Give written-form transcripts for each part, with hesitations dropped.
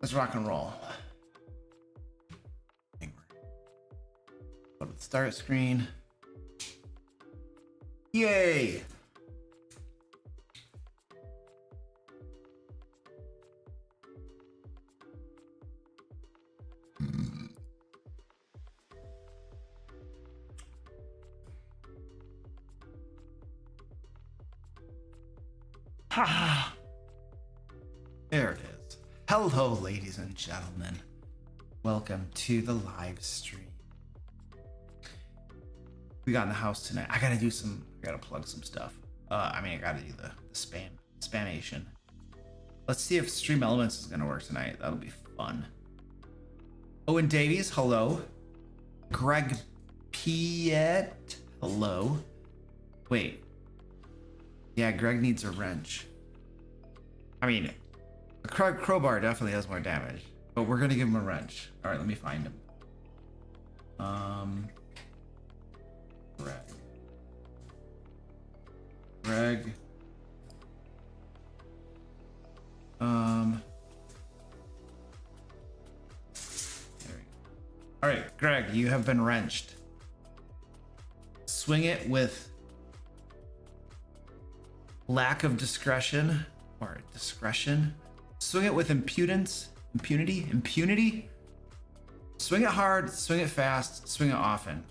Let's rock and roll. Go to the start screen. Yay! Ha! There it is. Hello, ladies and gentlemen. Welcome to the live stream. We got in the house tonight. I gotta plug some stuff. I gotta do the spamation. Let's see if Stream Elements is gonna work tonight. That'll be fun. Owen Davies, hello. Greg Piet, hello. Wait. Yeah, Greg needs a wrench. I mean, a crowbar definitely has more damage, but we're gonna give him a wrench. All right, let me find him. Greg. There we go. All right, Greg, you have been wrenched. Swing it with lack of discretion or discretion. Swing it with impunity. Swing it hard, swing it fast, swing it often.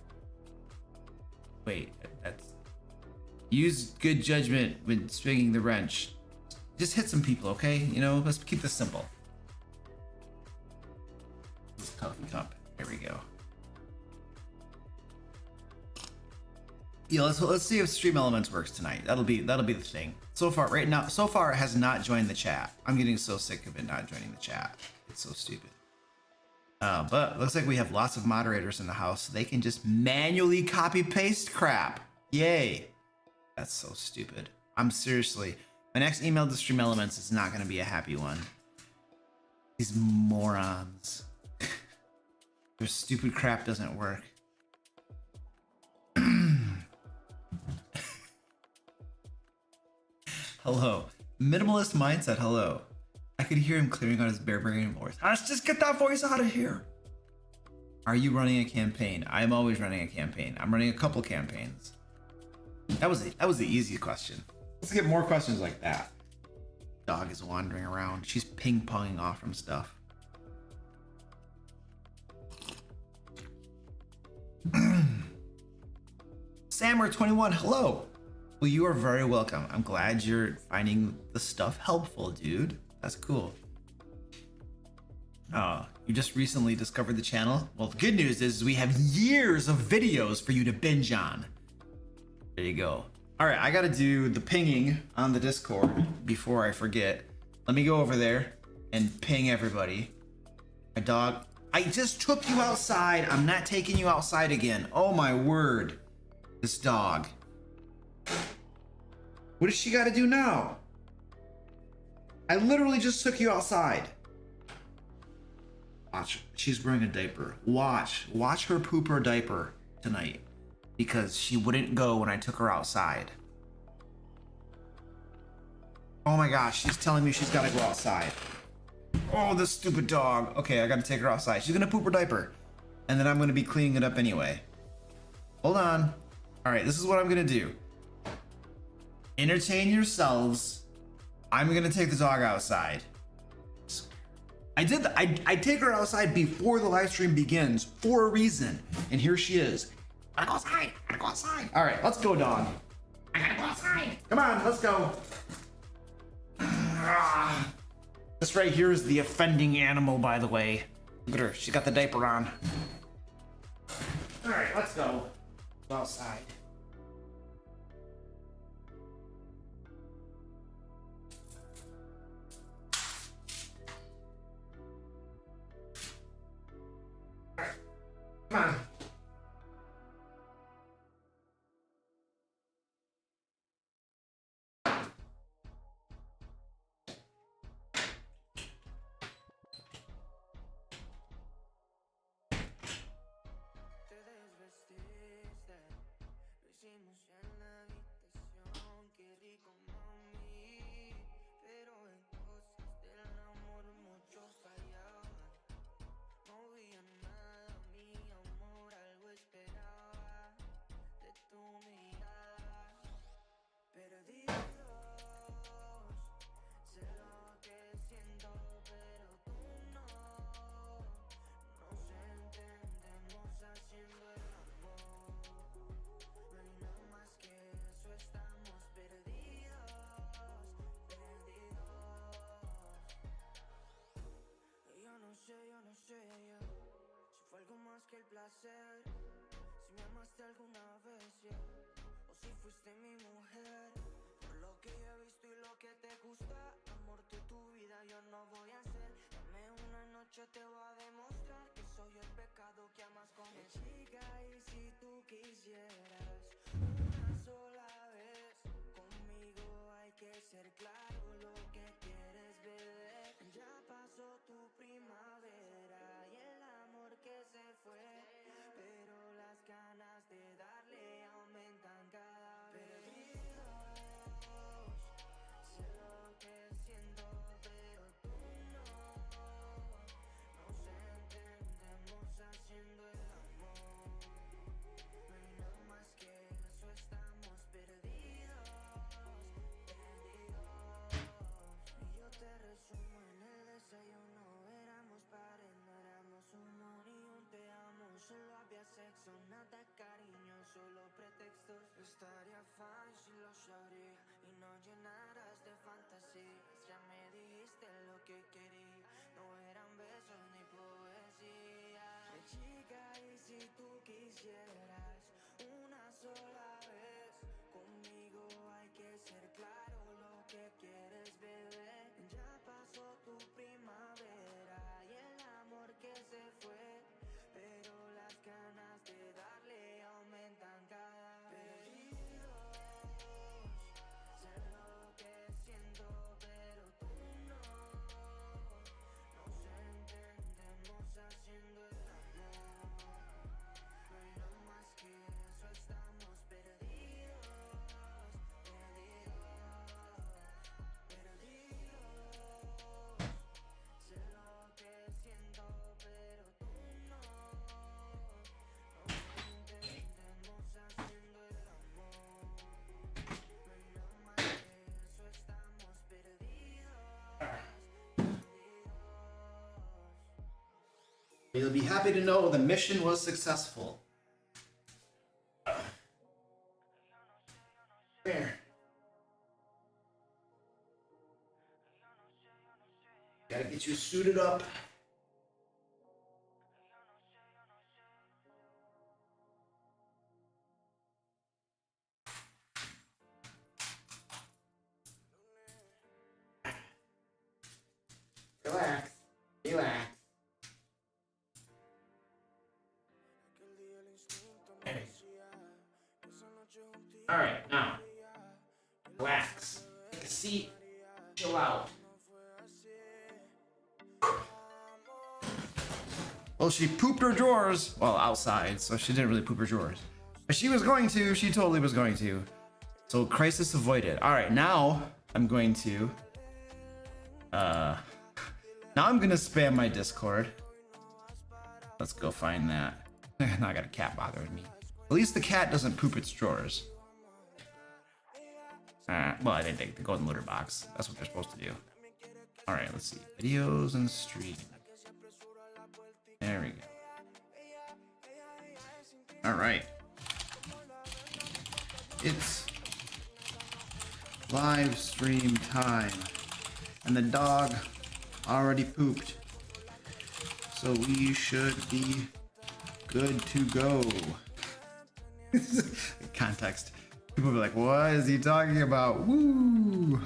Wait, use good judgment when swinging the wrench. Just hit some people, okay? You know, let's keep this simple. This coffee cup. There we go. Yeah, let's see if Stream Elements works tonight. That'll be the thing. So far it has not joined the chat. I'm getting so sick of it not joining the chat. It's so stupid. But looks like we have lots of moderators in the house, so they can just manually copy paste crap. Yay. That's so stupid. I'm seriously, my next email to Stream Elements is not going to be a happy one. These morons. Their stupid crap doesn't work. Hello. Minimalist Mindset, hello. I could hear him clearing out his barbarian voice. Let's just get that voice out of here. Are you running a campaign? I'm always running a campaign. I'm running a couple campaigns. That was the easy question. Let's get more questions like that. Dog is wandering around. She's ping-ponging off from stuff. Sammer21, hello. Well, you are very welcome. I'm glad you're finding the stuff helpful, dude. That's cool. You just recently discovered the channel? Well, the good news is we have years of videos for you to binge on. There you go. All right, I gotta do the pinging on the Discord before I forget. Let me go over there and ping everybody. My dog, I just took you outside. I'm not taking you outside again. Oh my word. This dog. What does she gotta do now? I literally just took you outside. Watch, she's wearing a diaper. Watch her poop her diaper tonight because she wouldn't go when I took her outside. Oh my gosh, she's telling me she's gotta go outside. Oh, this stupid dog. Okay, I gotta take her outside. She's gonna poop her diaper and then I'm gonna be cleaning it up anyway. Hold on. All right, this is what I'm gonna do. Entertain yourselves. I'm gonna take the dog outside. I take her outside before the live stream begins for a reason. And here she is. I gotta go outside. All right, let's go, dog. I gotta go outside. Come on, let's go. This right here is the offending animal, by the way. Look at her, she's got the diaper on. All right, let's go. Go outside. Come on. You'll be happy to know the mission was successful. There. Gotta get you suited up. Relax. Relax. All right, now relax. Take a seat. Chill out. Well, she pooped her drawers. Well, outside, so she didn't really poop her drawers. But she was going to. She totally was going to. So crisis avoided. All right, now I'm going to. Now I'm gonna spam my Discord. Let's go find that. Now I got a cat bothering me. At least the cat doesn't poop its drawers. Well, I didn't take the golden litter box. That's what they're supposed to do. All right, let's see. Videos and stream. There we go. All right. It's live stream time. And the dog already pooped. So we should be good to go. Context. People will be like, what is he talking about? Woo!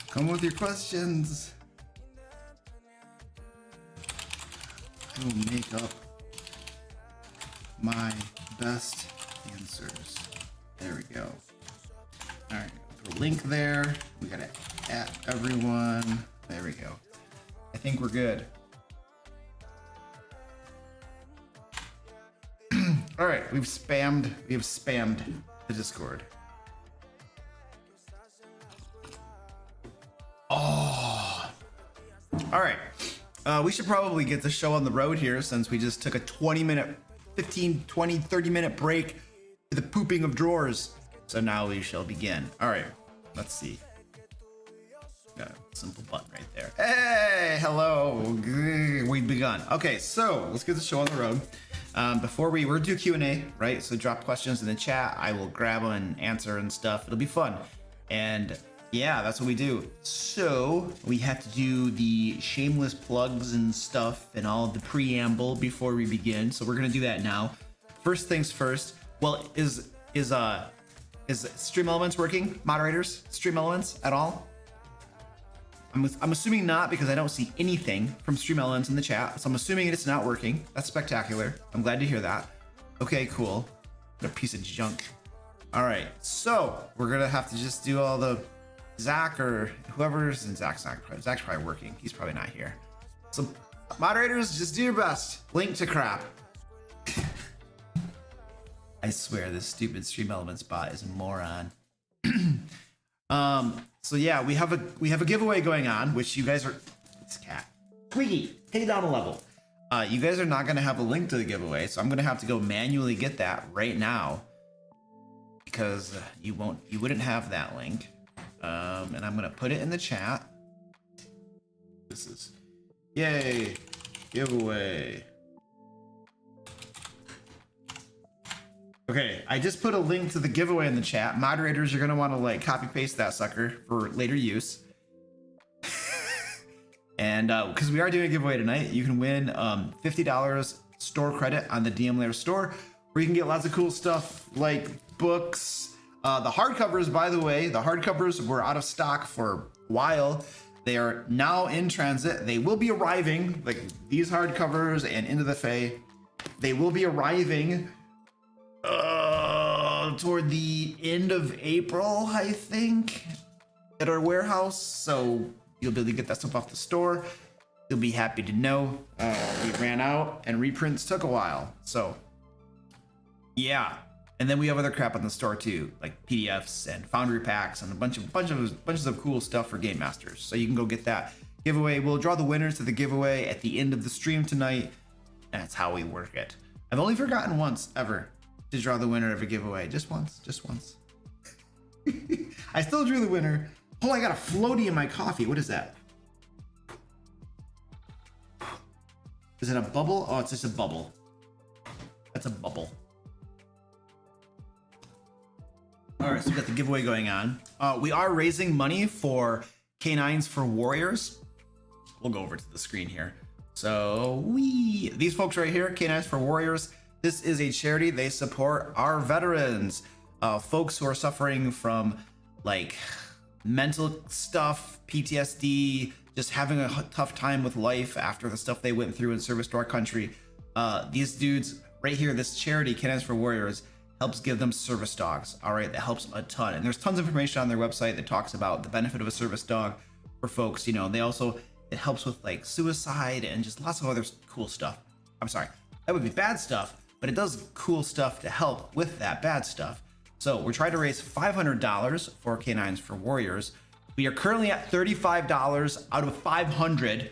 Come with your questions. I will make up my best answers. There we go. All right, put a link there. We gotta at everyone. There we go. I think we're good. All right, we have spammed the Discord. Oh. All right. We should probably get the show on the road here since we just took a 20-minute, 15, 20, 30-minute break to the pooping of drawers. So now we shall begin. All right, let's see. Got a simple button right there. Hey, hello. We've begun. Okay, so let's get the show on the road. Before we'll do Q&A, right? So drop questions in the chat. I will grab them and answer and stuff. It'll be fun. And Yeah, that's what we do. So we have to do the shameless plugs and stuff and all the preamble before we begin. So we're gonna do that now. First things first. Well, is Stream Elements working? Moderators, Stream Elements at all? I'm assuming not, because I don't see anything from Stream Elements in the chat. So I'm assuming it's not working. That's spectacular. I'm glad to hear that. Okay, cool. What a piece of junk. All right, so we're gonna have to just do all the Zach or whoever's in Zach's probably working. He's probably not here. So moderators, just do your best. Link to crap. I swear this stupid Stream Elements bot is a moron. So yeah, we have a giveaway going on, which you guys are. It's cat. Squeaky, take it down a level. You guys are not gonna have a link to the giveaway, so I'm gonna have to go manually get that right now because you wouldn't have that link. And I'm gonna put it in the chat. This is yay giveaway. Okay, I just put a link to the giveaway in the chat. Moderators, you're gonna want to like copy paste that sucker for later use. And because we are doing a giveaway tonight, you can win $50 store credit on the DM Lair store, where you can get lots of cool stuff like books. The hardcovers, by the way, the hardcovers were out of stock for a while. They are now in transit. They will be arriving, like these hardcovers and Into the Fae. They will be arriving toward the end of April, I think, at our warehouse. So you'll be able to get that stuff off the store. You'll be happy to know we ran out and reprints took a while. So yeah. And then we have other crap on the store too, like PDFs and Foundry packs and a bunches of cool stuff for Game Masters. So you can go get that giveaway. We'll draw the winners to the giveaway at the end of the stream tonight. And that's how we work it. I've only forgotten once ever to draw the winner of a giveaway. Just once. I still drew the winner. Oh, I got a floaty in my coffee. What is that? Is it a bubble? Oh, it's just a bubble. That's a bubble. All right, so we got the giveaway going on. We are raising money for Canines for Warriors. We'll go over to the screen here. So these folks right here, Canines for Warriors, this is a charity. They support our veterans, folks who are suffering from like mental stuff, PTSD, just having a tough time with life after the stuff they went through in service to our country. These dudes right here, this charity, Canines for Warriors, helps give them service dogs. All right, that helps a ton. And there's tons of information on their website that talks about the benefit of a service dog for folks. You know, it helps with like suicide and just lots of other cool stuff. I'm sorry, that would be bad stuff, but it does cool stuff to help with that bad stuff. So we're trying to raise $500 for Canines for Warriors. We are currently at $35 out of 500.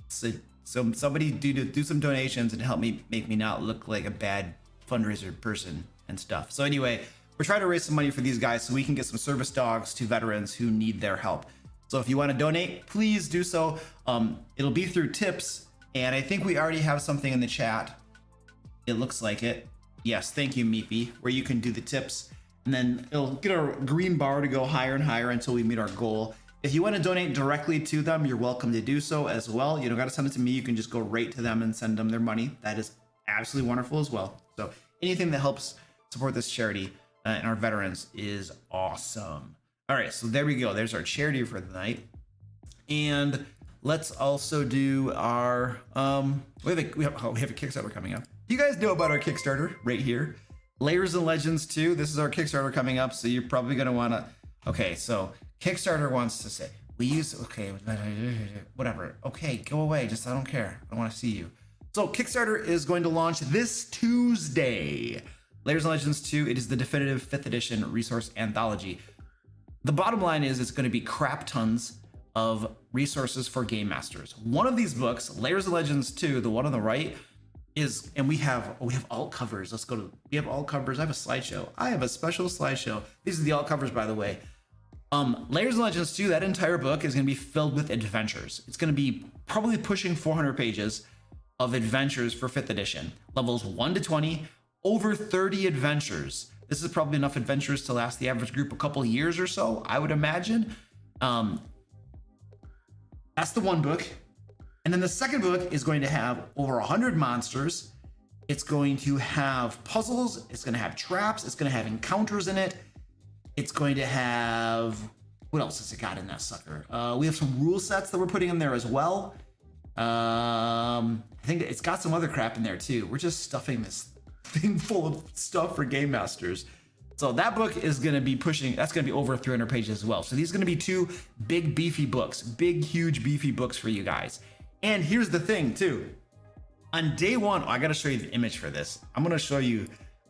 So somebody do some donations and help me make me not look like a bad fundraiser person and stuff. So anyway, we're trying to raise some money for these guys so we can get some service dogs to veterans who need their help. So if you want to donate, please do so. It'll be through tips, and I think we already have something in the chat. It looks like it. Yes, thank you, Meepy, where you can do the tips, and then it'll get our green bar to go higher and higher until we meet our goal. If you want to donate directly to them, you're welcome to do so as well. You don't got to send it to me. You can just go right to them and send them their money. That is absolutely wonderful as well. So anything that helps support this charity and our veterans is awesome. All right, so there we go. There's our charity for the night. And let's also do our we have a Kickstarter coming up. You guys know about our Kickstarter right here. Lairs Legends 2. This is our Kickstarter coming up, so you're probably gonna wanna. Okay, so Kickstarter wants to say whatever. Okay, go away. Just I don't care. I don't want to see you. So Kickstarter is going to launch this Tuesday. Lairs Legends 2, it is the definitive 5th edition resource anthology. The bottom line is it's going to be crap tons of resources for game masters. One of these books, Lairs Legends 2, the one on the right, is, and we have alt covers. We have alt covers. I have a slideshow. I have a special slideshow. These are the alt covers, by the way. Lairs Legends 2, that entire book is going to be filled with adventures. It's going to be probably pushing 400 pages of adventures for 5th edition. Levels 1 to 20, over 30 adventures. This is probably enough adventures to last the average group a couple years or so, I would imagine. Um, that's the one book. And then the second book is going to have over 100 monsters. It's going to have puzzles. It's going to have traps. It's going to have encounters in it. It's going to have, what else has it got in that sucker? We have some rule sets that we're putting in there as well. I think it's got some other crap in there too. We're just stuffing this thing full of stuff for game masters. So that book is going to be pushing, that's going to be over 300 pages as well. So these are going to be two big beefy books, big, huge, beefy books for you guys. And here's the thing too. On day one, I got to show you the image for this. I'm going to show you,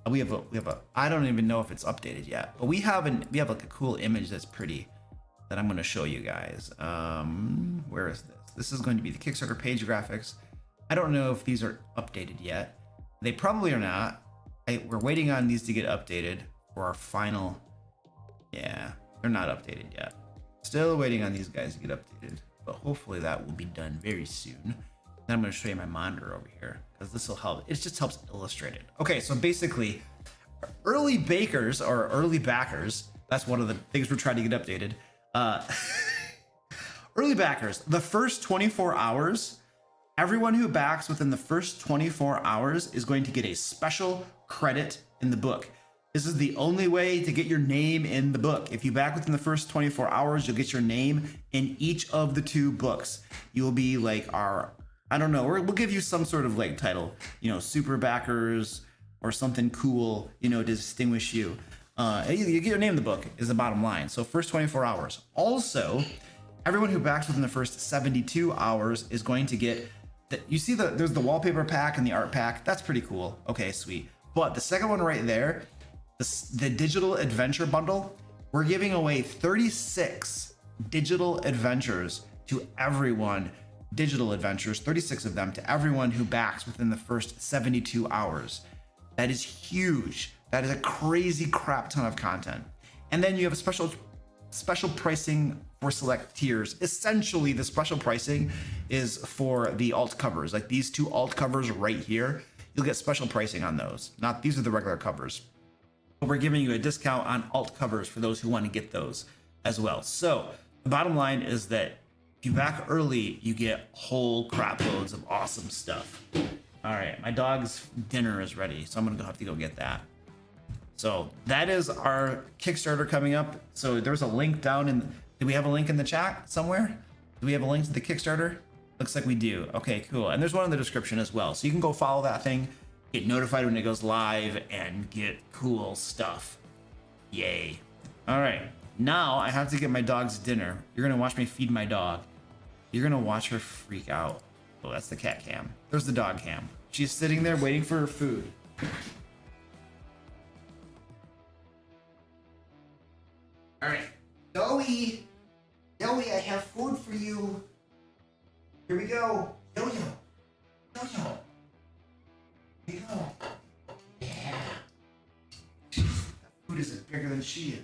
we have a, I don't even know if it's updated yet, but we have like a cool image that's pretty, that I'm going to show you guys. Where is this? This is going to be the Kickstarter page graphics. I don't know if these are updated yet. They probably are not. We're waiting on these to get updated for our final. Yeah, they're not updated yet. Still waiting on these guys to get updated, but hopefully that will be done very soon. Then I'm going to show you my monitor over here because this will help. It just helps illustrate it. Okay, so basically, early bakers or early backers, that's one of the things we're trying to get updated. Early backers, the first 24 hours, everyone who backs within the first 24 hours is going to get a special credit in the book. This is the only way to get your name in the book. If you back within the first 24 hours, you'll get your name in each of the two books. You will be like our, I don't know, we'll give you some sort of like title, you know, super backers or something cool, you know, to distinguish you. You get your name in the book is the bottom line. So first 24 hours. Also, everyone who backs within the first 72 hours is going to get that. You see there's the wallpaper pack and the art pack. That's pretty cool. Okay, sweet. But the second one right there, the digital adventure bundle, we're giving away 36 digital adventures to everyone. Digital adventures, 36 of them to everyone who backs within the first 72 hours. That is huge. That is a crazy crap ton of content. And then you have a special pricing for select tiers. Essentially, the special pricing is for the alt covers. Like these two alt covers right here, you'll get special pricing on those. Not these are the regular covers. But we're giving you a discount on alt covers for those who want to get those as well. So the bottom line is that if you back early, you get whole crap loads of awesome stuff. All right, my dog's dinner is ready, so I'm gonna have to go get that. So that is our Kickstarter coming up. So there's a link down in, do we have a link in the chat somewhere? Do we have a link to the Kickstarter? Looks like we do. Okay, cool. And there's one in the description as well. So you can go follow that thing, get notified when it goes live, and get cool stuff. Yay. All right, now I have to get my dog's dinner. You're gonna watch me feed my dog. You're gonna watch her freak out. Oh, that's the cat cam. There's the dog cam. She's sitting there waiting for her food. All right, Joey, I have food for you. Here we go, Yo-Yo. Here we go. Yeah. That food is bigger than she is.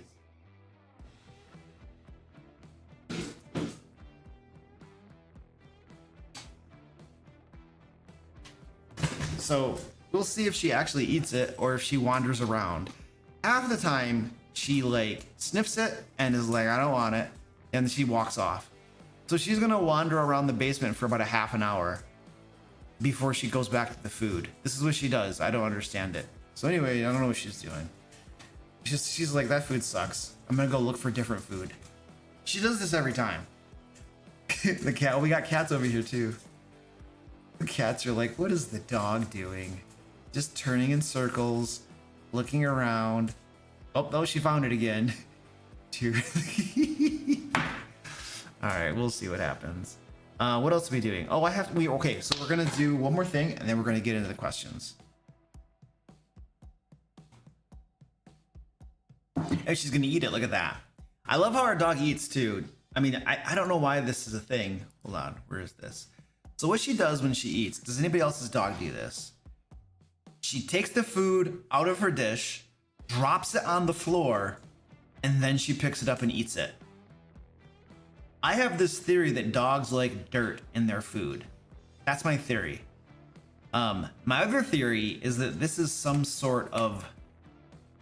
So we'll see if she actually eats it or if she wanders around. Half the time, she like sniffs it and is like, I don't want it, and she walks off. So she's gonna wander around the basement for about a half an hour before she goes back to the food. This is what she does. I don't understand it. So anyway, I don't know what she's doing. She's like, that food sucks. I'm gonna go look for different food. She does this every time. The cat, we got cats over here too. The cats are like, what is the dog doing? Just turning in circles, looking around. Oh, no, she found it again. All right, we'll see what happens. What else are we doing? Oh, okay, so we're gonna do one more thing and then we're gonna get into the questions. Oh, she's gonna eat it, look at that. I love how our dog eats too. I mean, I don't know why this is a thing. Hold on, where is this? So what she does when she eats, does anybody else's dog do this? She takes the food out of her dish, drops it on the floor, and then she picks it up and eats it. I have this theory that dogs like dirt in their food. That's my theory. My other theory is that this is some sort of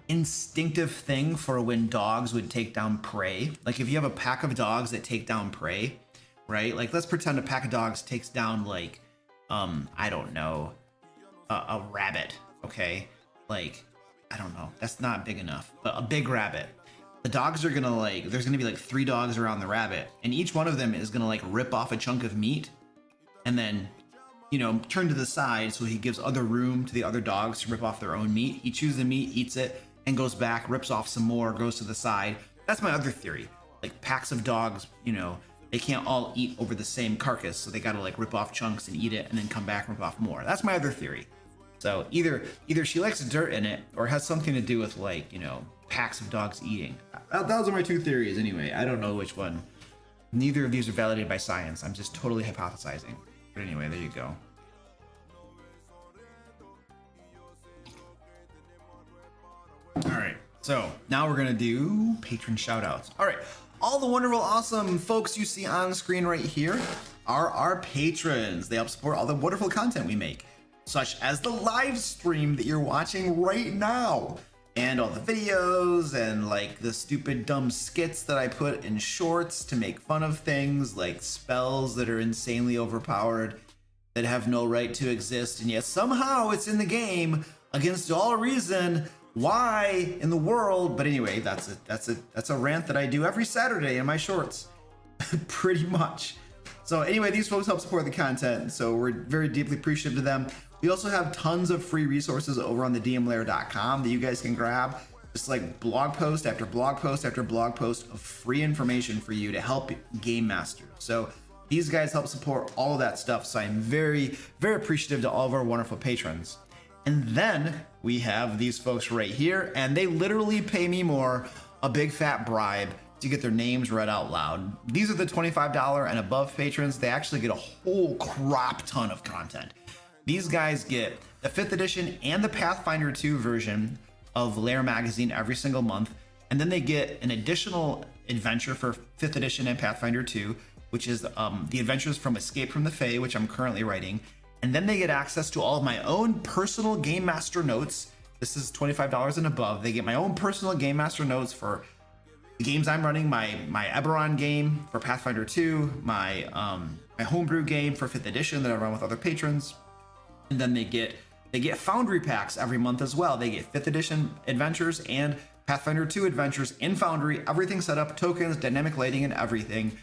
instinctive thing for when dogs would take down prey. Like if you have a pack of dogs that take down prey, right? Like let's pretend a pack of dogs takes down like, I don't know, a rabbit, okay? Like, I don't know, that's not big enough, but a big rabbit. The dogs are gonna like, there's gonna be like 3 dogs around the rabbit, and each one of them is gonna like rip off a chunk of meat and then, you know, turn to the side so he gives other room to the other dogs to rip off their own meat. He chews the meat, eats it, and goes back, rips off some more, goes to the side. That's my other theory. Like packs of dogs, you know, they can't all eat over the same carcass, so they gotta like rip off chunks and eat it and then come back and rip off more. That's my other theory. So either she likes dirt in it or has something to do with like, you know, packs of dogs eating. Those are my 2 theories anyway. I don't know which one. Neither of these are validated by science. I'm just totally hypothesizing. But anyway, there you go. All right, so now we're gonna do patron shoutouts. All right, all the wonderful, awesome folks you see on screen right here are our patrons. They help support all the wonderful content we make, such as the live stream that you're watching right now, and all the videos and like the stupid dumb skits that I put in shorts to make fun of things like spells that are insanely overpowered that have no right to exist, and yet somehow it's in the game against all reason. Why in the world? But anyway, that's a rant that I do every Saturday in my shorts, pretty much. So anyway, these folks help support the content, so we're very deeply appreciative to them. We also have tons of free resources over on the dmlair.com that you guys can grab. Just like blog post after blog post after blog post of free information for you to help game masters. So these guys help support all of that stuff. So I'm very, very appreciative to all of our wonderful patrons. And then we have these folks right here, and they literally pay me a big fat bribe to get their names read out loud. These are the $25 and above patrons. They actually get a whole crop ton of content. These guys get the 5th edition and the Pathfinder 2 version of Lair magazine every single month. And then they get an additional adventure for 5th edition and Pathfinder 2, which is the adventures from Escape from the Fae, which I'm currently writing. And then they get access to all of my own personal Game Master notes. This is $25 and above. They get my own personal Game Master notes for the games I'm running, my Eberron game for Pathfinder 2, my homebrew game for 5th edition that I run with other patrons. And then they get Foundry packs every month as well. They get 5th edition adventures and Pathfinder 2 adventures in Foundry, everything set up, tokens, dynamic lighting, and everything.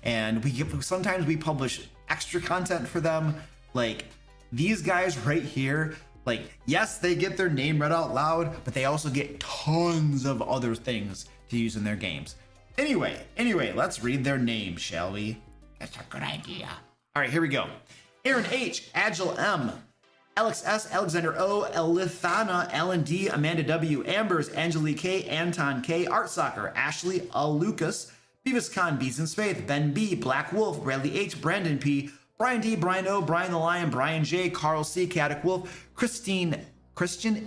And sometimes we publish extra content for them. Like these guys right here, like, yes, they get their name read out loud, but they also get tons of other things to use in their games. Anyway, let's read their names, shall we? That's a good idea. All right, here we go. Aaron H, Agile M, Alex S, Alexander O, Elithana, Alan D, Amanda W, Ambers, Angelique K, Anton K, Art Soccer, Ashley A, Lucas, Beavis Khan, Beats and Spade, Ben B, Black Wolf, Bradley H, Brandon P, Brian D, Brian O, Brian the Lion, Brian J, Carl C, Caddick Wolf, Christian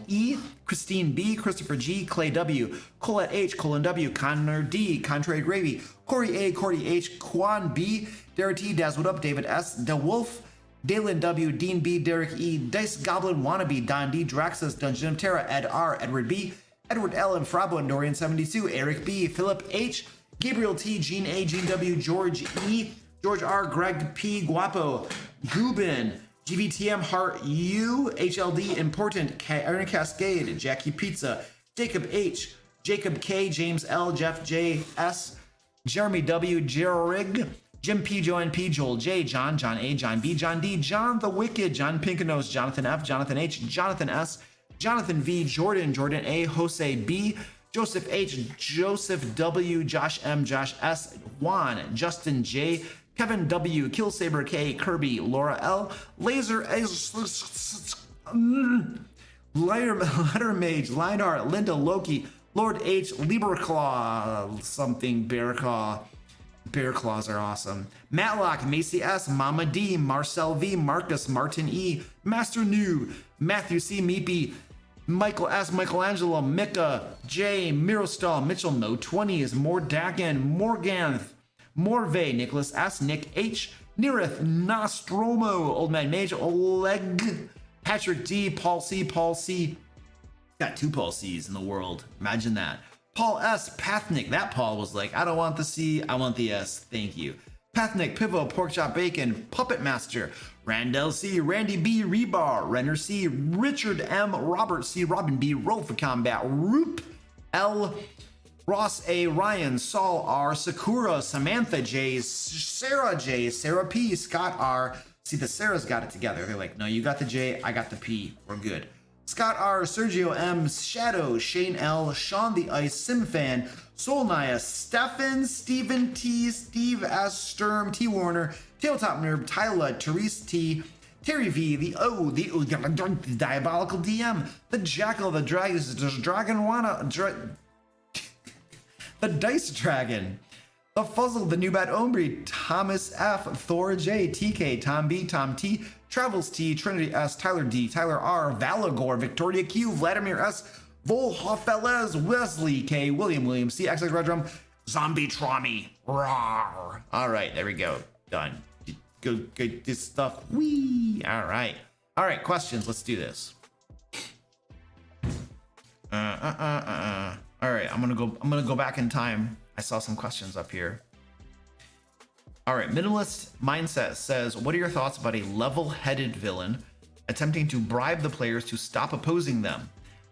E, Christine B, Christopher G, Clay W, Colette H, Colin W, Connor D, Contrary Gravy, Corey A, Cordy H, Quan B, Derek T, Dazzled Up, David S, The Wolf, Dalen W, Dean B, Derek E, Dice Goblin Wannabe, Don D, Draxus, Dungeon of Terra, Ed R, Edward B, Edward L, and Frabo, and Dorian 72, Eric B, Philip H, Gabriel T, Gene A, Gene W, George E, George R, Greg P, Guapo, Gubin, GVTM Heart U, HLD Important, Aaron Cascade, Jackie Pizza, Jacob H, Jacob K, James L, Jeff J S, Jeremy W, Jerig, Jim P, Joanne P, Joel J, John, John A, John B, John D, John the Wicked, John Pinkanos, Jonathan F, Jonathan H, Jonathan S, Jonathan V, Jordan, Jordan A, Jose B, Joseph H, Joseph W, Josh M, Josh S, Juan, Justin J, Kevin W, Killsaber K, Kirby, Laura L, Laser Letter Mage, Lionheart, Linda Loki, Lord H, Lieberclaw, something Bearclaw. Bear claws are awesome. Matlock, Macy S, Mama D, Marcel V, Marcus, Martin E, Master New, Matthew C, Meepy, Michael S, Michelangelo, Mika, J, Mirostal, Mitchell, No 20s, Mordakin, Morganth, Morve, Nicholas S, Nick H, Neerith, Nostromo, Old Man Mage, Oleg, Patrick D, Paul C, Got 2 Paul C's in the world. Imagine that. Paul S. Pathnick. That Paul was like, I don't want the C, I want the S. Thank you. Pathnick, Pivo, Porkchop Bacon, Puppet Master, Randall C, Randy B, Rebar, Renner C, Richard M, Robert C, Robin B, Roll for Combat, Roop L, Ross A, Ryan, Saul R, Sakura, Samantha J, Sarah J, Sarah P, Scott R. See, the Sarah's got it together. They're like, no, you got the J, I got the P. We're good. Scott R, Sergio M, Shadow, Shane L, Sean the Ice, Simfan, Solnaya, Stefan, Stephen T, Steve S, Sturm, T Warner, Tabletop Nerd, Tyla, Therese T, Terry V, the Diabolical DM, the Jackal, the Dragonwana, the Dice Dragon, the Fuzzle, the New Bad Ombre, Thomas F, Thor J, TK, Tom B, Tom T, Travels T, Trinity S, Tyler D, Tyler R, Valagor, Victoria Q, Vladimir S, Vol Hoffelez, Wesley K, William C, XX Redrum, Zombie Trami. Rawr. All right, there we go. Done. Go get this stuff. Wee. All right. All right, questions. Let's do this. All right, I'm gonna go back in time. I saw some questions up here. All right, Minimalist Mindset says, what are your thoughts about a level-headed villain attempting to bribe the players to stop opposing them?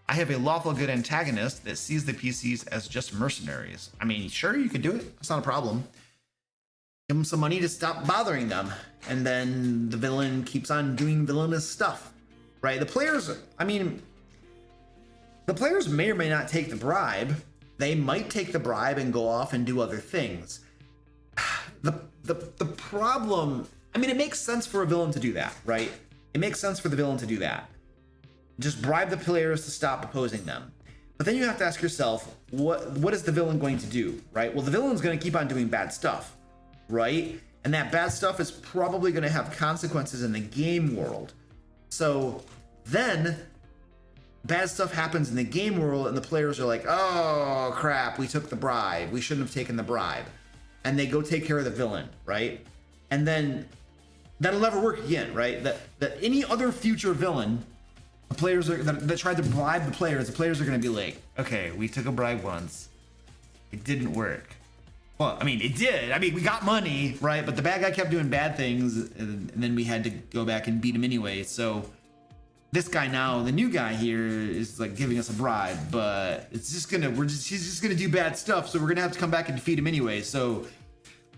I have a lawful good antagonist that sees the PCs as just mercenaries. I mean, sure, you could do it. That's not a problem. Give them some money to stop bothering them. And then the villain keeps on doing villainous stuff, right? The players may or may not take the bribe. They might take the bribe and go off and do other things. The problem, I mean, it makes sense for a villain to do that, right? It makes sense for the villain to do that. Just bribe the players to stop opposing them. But then you have to ask yourself, what is the villain going to do, right? Well, the villain's going to keep on doing bad stuff, right? And that bad stuff is probably going to have consequences in the game world. So then bad stuff happens in the game world and the players are like, oh crap, we took the bribe. We shouldn't have taken the bribe. And they go take care of the villain, right? And then that'll never work again, right? That any other future villain, the players are that tried to bribe the players are going to be like, okay, we took a bribe once, it didn't work. Well, I mean, it did. I mean, we got money, right? But the bad guy kept doing bad things, and then we had to go back and beat him anyway. So this guy now, the new guy here, is like giving us a bribe, but it's just he's just gonna do bad stuff. So we're gonna have to come back and defeat him anyway. So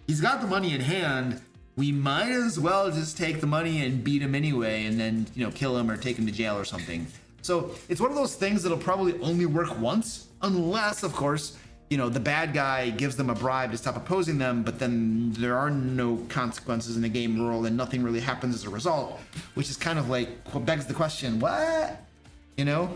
he's got the money in hand. We might as well just take the money and beat him anyway, and then, you know, kill him or take him to jail or something. So it's one of those things that'll probably only work once, unless, of course, you know, the bad guy gives them a bribe to stop opposing them, but then there are no consequences in the game world and nothing really happens as a result, which is kind of like what begs the question, what? You know?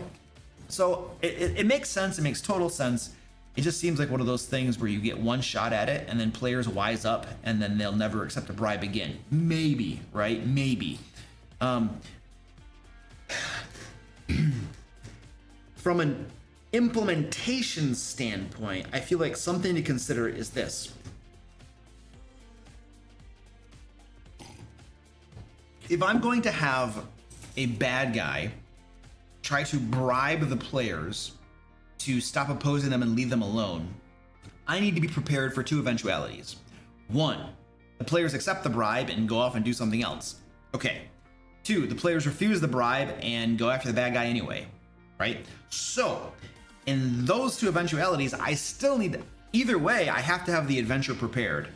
So it makes sense. It makes total sense. It just seems like one of those things where you get one shot at it and then players wise up and then they'll never accept a bribe again. Maybe, right? Maybe. From an implementation standpoint, I feel like something to consider is this. If I'm going to have a bad guy try to bribe the players to stop opposing them and leave them alone, I need to be prepared for two eventualities. One, the players accept the bribe and go off and do something else. Okay. Two, the players refuse the bribe and go after the bad guy anyway, right? So in those two eventualities, I still need, either way, I have to have the adventure prepared,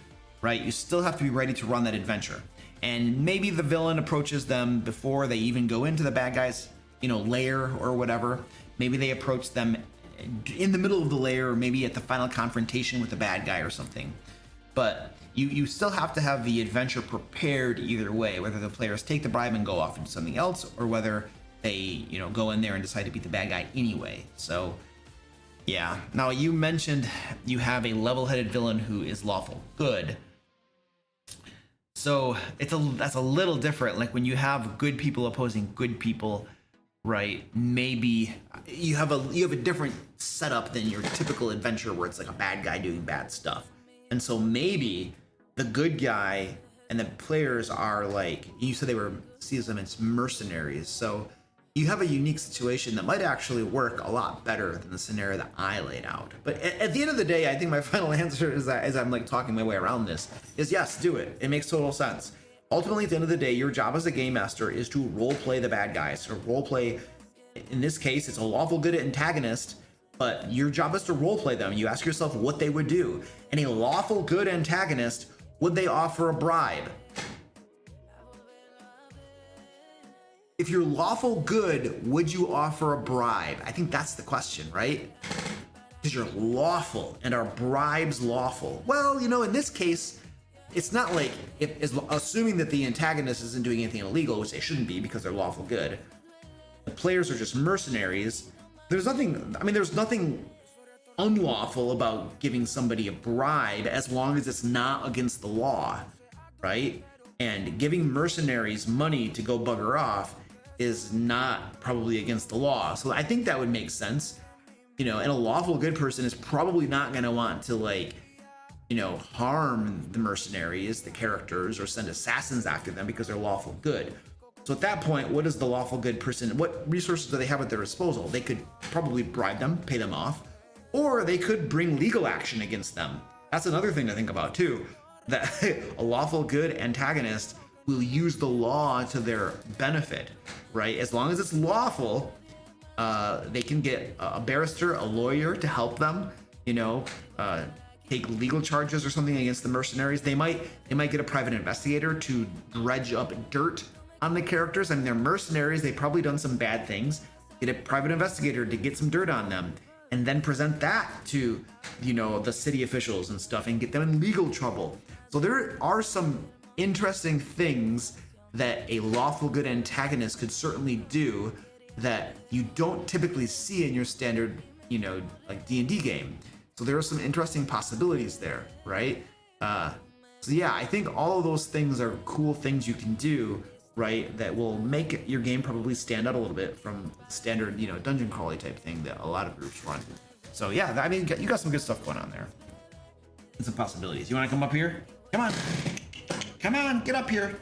right? You still have to be ready to run that adventure. And maybe the villain approaches them before they even go into the bad guy's, you know, lair or whatever. Maybe they approach them in the middle of the lair, or maybe at the final confrontation with the bad guy or something. But you still have to have the adventure prepared either way, whether the players take the bribe and go off and do something else, or whether they, you know, go in there and decide to beat the bad guy anyway. So yeah. Now, you mentioned you have a level-headed villain who is lawful good. So that's a little different. Like when you have good people opposing good people, right? Maybe you have a different setup than your typical adventure where it's like a bad guy doing bad stuff. And so maybe the good guy and the players are like, you said they were sees them as mercenaries. So you have a unique situation that might actually work a lot better than the scenario that I laid out. But at the end of the day, I think my final answer is that, as I'm like talking my way around this, is yes, do it. It makes total sense. Ultimately, at the end of the day, your job as a game master is to role play the bad guys, or role play. In this case, it's a lawful good antagonist, but your job is to role play them. You ask yourself what they would do. And a lawful good antagonist, would they offer a bribe? If you're lawful good, would you offer a bribe? I think that's the question, right? Because you're lawful, and are bribes lawful? Well, you know, in this case, it's not like, assuming that the antagonist isn't doing anything illegal, which they shouldn't be because they're lawful good. The players are just mercenaries. There's nothing unlawful about giving somebody a bribe as long as it's not against the law, right? And giving mercenaries money to go bugger off is not probably against the law. So I think that would make sense. You know, and a lawful good person is probably not going to want to, like, you know, harm the mercenaries, the characters, or send assassins after them because they're lawful good. So at that point, what is the lawful good person? What resources do they have at their disposal? They could probably bribe them, pay them off, or they could bring legal action against them. That's another thing to think about too, that a lawful good antagonist will use the law to their benefit, right? As long as it's lawful, they can get a barrister, a lawyer to help them, you know, take legal charges or something against the mercenaries. They might get a private investigator to dredge up dirt on the characters. I mean, they're mercenaries. They've probably done some bad things. Get a private investigator to get some dirt on them, and then present that to, you know, the city officials and stuff, and get them in legal trouble. So there are some interesting things that a lawful good antagonist could certainly do that you don't typically see in your standard, you know, like D&D game. So there are some interesting possibilities there, right? So yeah, I think all of those things are cool things you can do, right? That will make your game probably stand out a little bit from standard, you know, dungeon crawly type thing that a lot of groups run. So yeah, I mean, you got some good stuff going on there. And some possibilities. You want to come up here? Come on. Come on, get up here.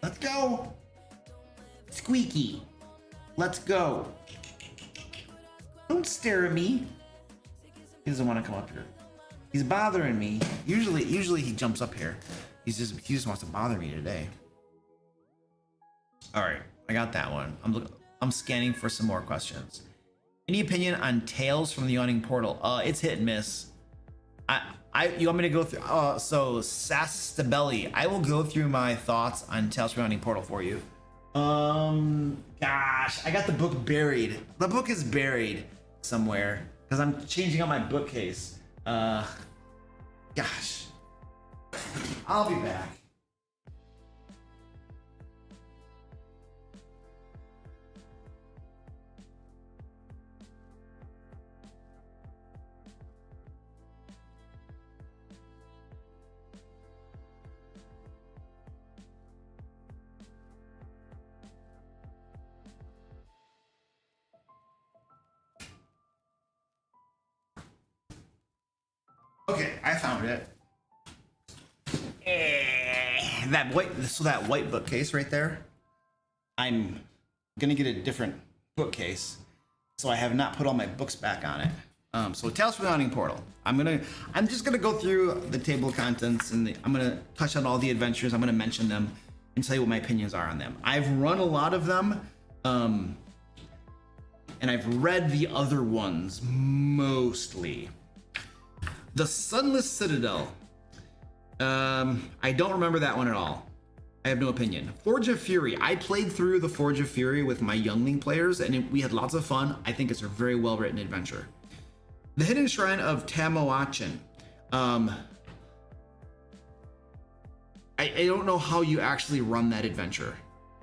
Let's go. Squeaky. Let's go. Don't stare at me. He doesn't want to come up here. He's bothering me. Usually he jumps up here. He just wants to bother me today. All right, I got that one. I'm scanning for some more questions. Any opinion on Tales from the Yawning Portal? It's hit and miss. You want me to go through? So Sastabelli, I will go through my thoughts on Tales from the Yawning Portal for you. Gosh, I got the book buried. The book is buried somewhere because I'm changing out my bookcase. Gosh, I'll be back. Okay, I found it. That white bookcase right there. I'm gonna get a different bookcase, so I have not put all my books back on it. So Tales from the Yawning Portal. I'm just gonna go through the table of contents, and I'm gonna touch on all the adventures. I'm gonna mention them and tell you what my opinions are on them. I've run a lot of them, and I've read the other ones mostly. The Sunless Citadel. I don't remember that one at all. I have no opinion. Forge of Fury. I played through the Forge of Fury with my youngling players, and we had lots of fun. I think it's a very well-written adventure. The Hidden Shrine of Tamoachin. I don't know how you actually run that adventure.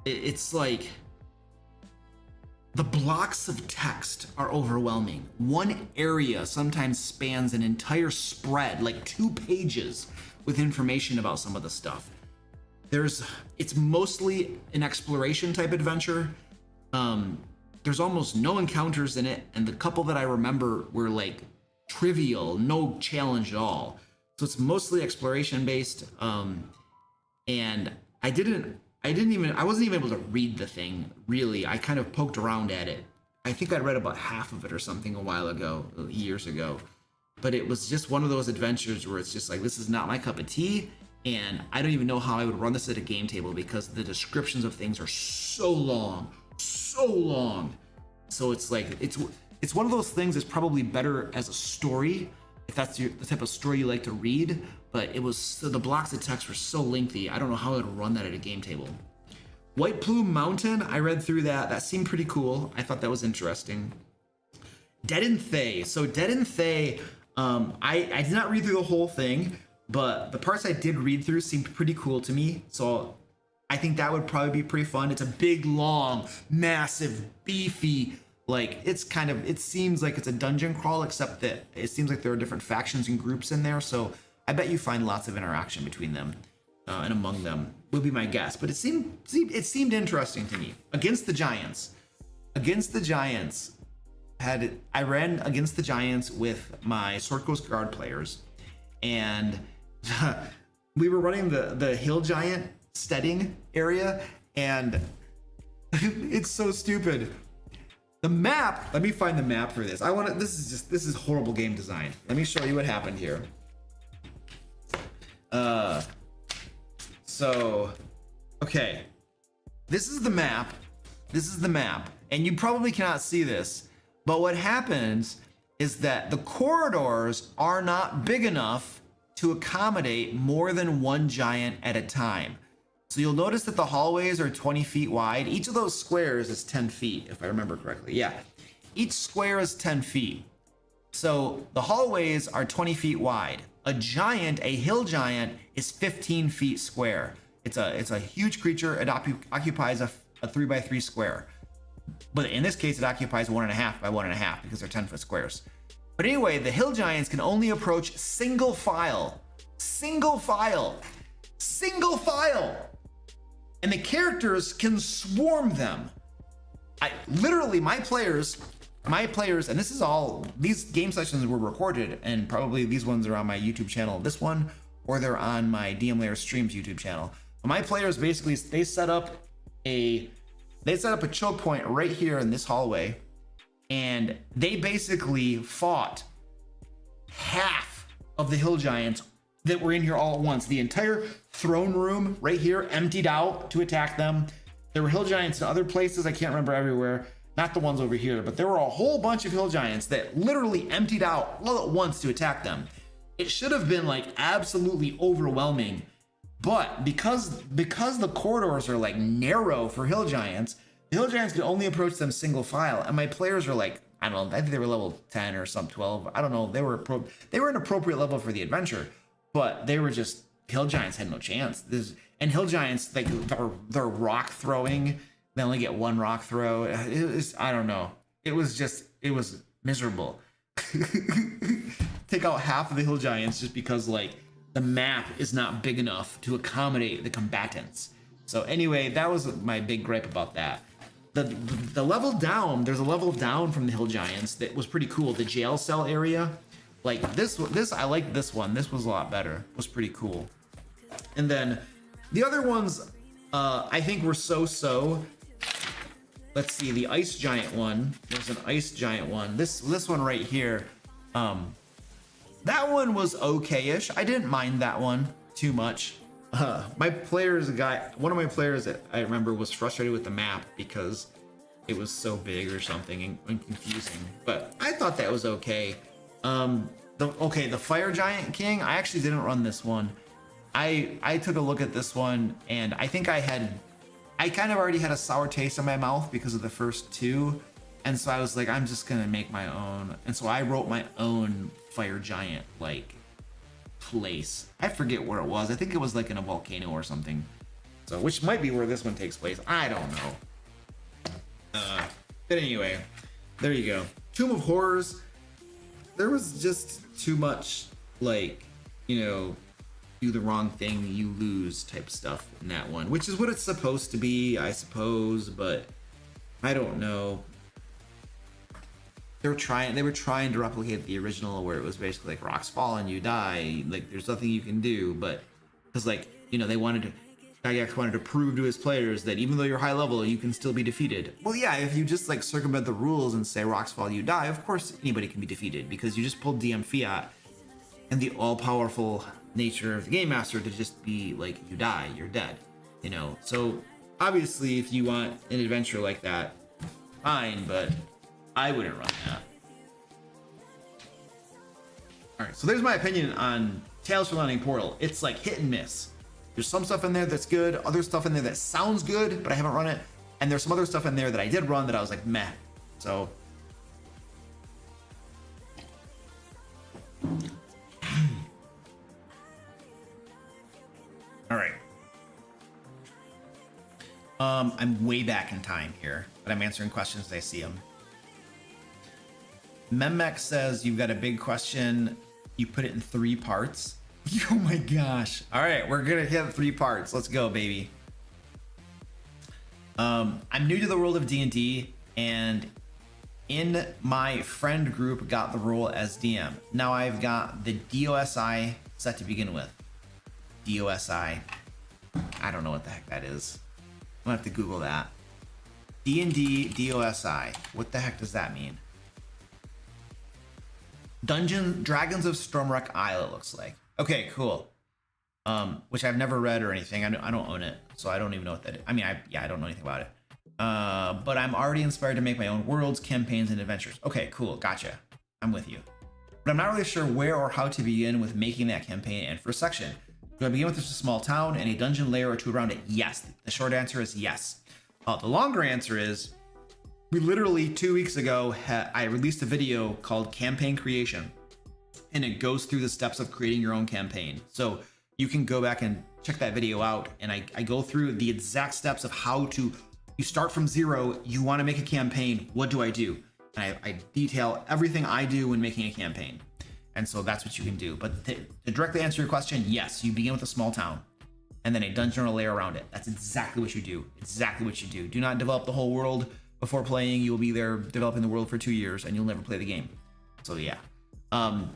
It's like the blocks of text are overwhelming. One area sometimes spans an entire spread, like 2 pages, with information about some of the stuff. It's mostly an exploration type adventure. There's almost no encounters in it, and the couple that I remember were like trivial, no challenge at all. So it's mostly exploration based. And I I wasn't even able to read the thing, really. I kind of poked around at it. I think I read about half of it or something a while ago, years ago. But it was just one of those adventures where it's just like, this is not my cup of tea, and I don't even know how I would run this at a game table because the descriptions of things are so long, so long. So it's like, it's one of those things that's probably better as a story, if that's the type of story you like to read, but it was, so the blocks of text were so lengthy, I don't know how I would run that at a game table. White Plume Mountain, I read through that. That seemed pretty cool. I thought that was interesting. Dead and Thay. So Dead and Thay, I did not read through the whole thing, but the parts I did read through seemed pretty cool to me. So I think that would probably be pretty fun. It's a big, long, massive, beefy, like it seems like it's a dungeon crawl, except that it seems like there are different factions and groups in there. So I bet you find lots of interaction between them and among them would be my guess. But it seemed interesting to me. Against the Giants, I ran against the Giants with my Sword Coast Guard players, and we were running the Hill Giant steading area, and it's so stupid. The map, let me find the map for this. This is horrible game design. Let me show you what happened here. So, okay. This is the map, and you probably cannot see this, but what happens is that the corridors are not big enough to accommodate more than one giant at a time. So you'll notice that the hallways are 20 feet wide. Each of those squares is 10 feet, if I remember correctly. Yeah, each square is 10 feet. So the hallways are 20 feet wide. A hill giant, is 15 feet square. It's a huge creature. It occupies a 3x3 square. But in this case, it occupies 1.5 by 1.5 because they're 10-foot squares. But anyway, the hill giants can only approach single file. And the characters can swarm them. Literally, my players, and these game sessions were recorded, and probably these ones are on my YouTube channel, this one, or they're on my DM Lair Streams YouTube channel. But my players basically, they set up a choke point right here in this hallway, and they basically fought half of the hill giants that were in here all at once. The entire throne room right here emptied out to attack them. There were hill giants in other places, I can't remember everywhere, not the ones over here, but there were a whole bunch of hill giants that literally emptied out all at once to attack them. It should have been like absolutely overwhelming, but because the corridors are like narrow for hill giants, the hill giants can only approach them single file, and my players are like, I don't know, I think they were level 10 or some 12. I don't know. They were an appropriate level for the adventure, but they were just, hill giants had no chance. And hill giants, like they're rock throwing. They only get one rock throw. I don't know. It was miserable. Take out half of the hill giants just because like the map is not big enough to accommodate the combatants. So anyway, that was my big gripe about that. The level down, there's a level down from the hill giants that was pretty cool. The jail cell area, like this I like this one. This was a lot better. It was pretty cool. And then the other ones, I think were so. Let's see, the ice giant one. There's an ice giant one. This one right here. That one was okay-ish. I didn't mind that one too much. One of my players that I remember was frustrated with the map because it was so big or something and confusing. But I thought that was okay. The Fire Giant King, I actually didn't run this one. I took a look at this one, and I think I kind of already had a sour taste in my mouth because of the first two. And so I was like, I'm just gonna make my own. And so I wrote my own Fire Giant, like, place. I forget where it was. I think it was like in a volcano or something. So, which might be where this one takes place. I don't know. But anyway, there you go. Tomb of Horrors. There was just too much, like, do the wrong thing, you lose type stuff in that one, which is what it's supposed to be, I suppose, but I don't know. They were trying to replicate the original where it was basically like rocks fall and you die, like there's nothing you can do, but because like, they wanted to, Gygax wanted to prove to his players that even though you're high level, you can still be defeated. Well, yeah, if you just like circumvent the rules and say rocks fall, you die, of course anybody can be defeated because you just pulled DM Fiat and the all-powerful nature of the Game Master to just be like, you die, you're dead, you know? So obviously if you want an adventure like that, fine, but I wouldn't run that. All right, so there's my opinion on Tales from the Unending Portal. It's like hit and miss. There's some stuff in there that's good, other stuff in there that sounds good, but I haven't run it. And there's some other stuff in there that I did run that I was like, meh. So. All right. I'm way back in time here, but I'm answering questions as I see them. Memex says you've got a big question. You put it in 3 parts. Oh my gosh. All right, we're gonna hit 3 parts. Let's go, baby. I'm new to the world of D&D, and in my friend group got the role as DM. Now I've got the DOSI set to begin with. DOSI. I don't know what the heck that is. I'm gonna have to Google that. D&D DOSI. What the heck does that mean? Dragons of Stormwreck Isle, it looks like. Okay, cool. Which I've never read or anything. I don't own it, so I don't even know what that is. I mean, I don't know anything about it. But I'm already inspired to make my own worlds, campaigns, and adventures. Okay, cool, gotcha. I'm with you. But I'm not really sure where or how to begin with making that campaign and first section. Do I begin with just a small town and a dungeon layer or 2 around it? Yes. The short answer is yes. The longer answer is, we literally 2 weeks ago, I released a video called Campaign Creation, and it goes through the steps of creating your own campaign. So you can go back and check that video out, and I go through the exact steps of how to, you start from 0, you want to make a campaign, what do I do? And I detail everything I do when making a campaign. And so that's what you can do. But to directly answer your question, yes, you begin with a small town and then a dungeon or a layer around it. That's exactly what you do. Exactly what you do. Do not develop the whole world before playing. You will be there developing the world for 2 years and you'll never play the game. So yeah.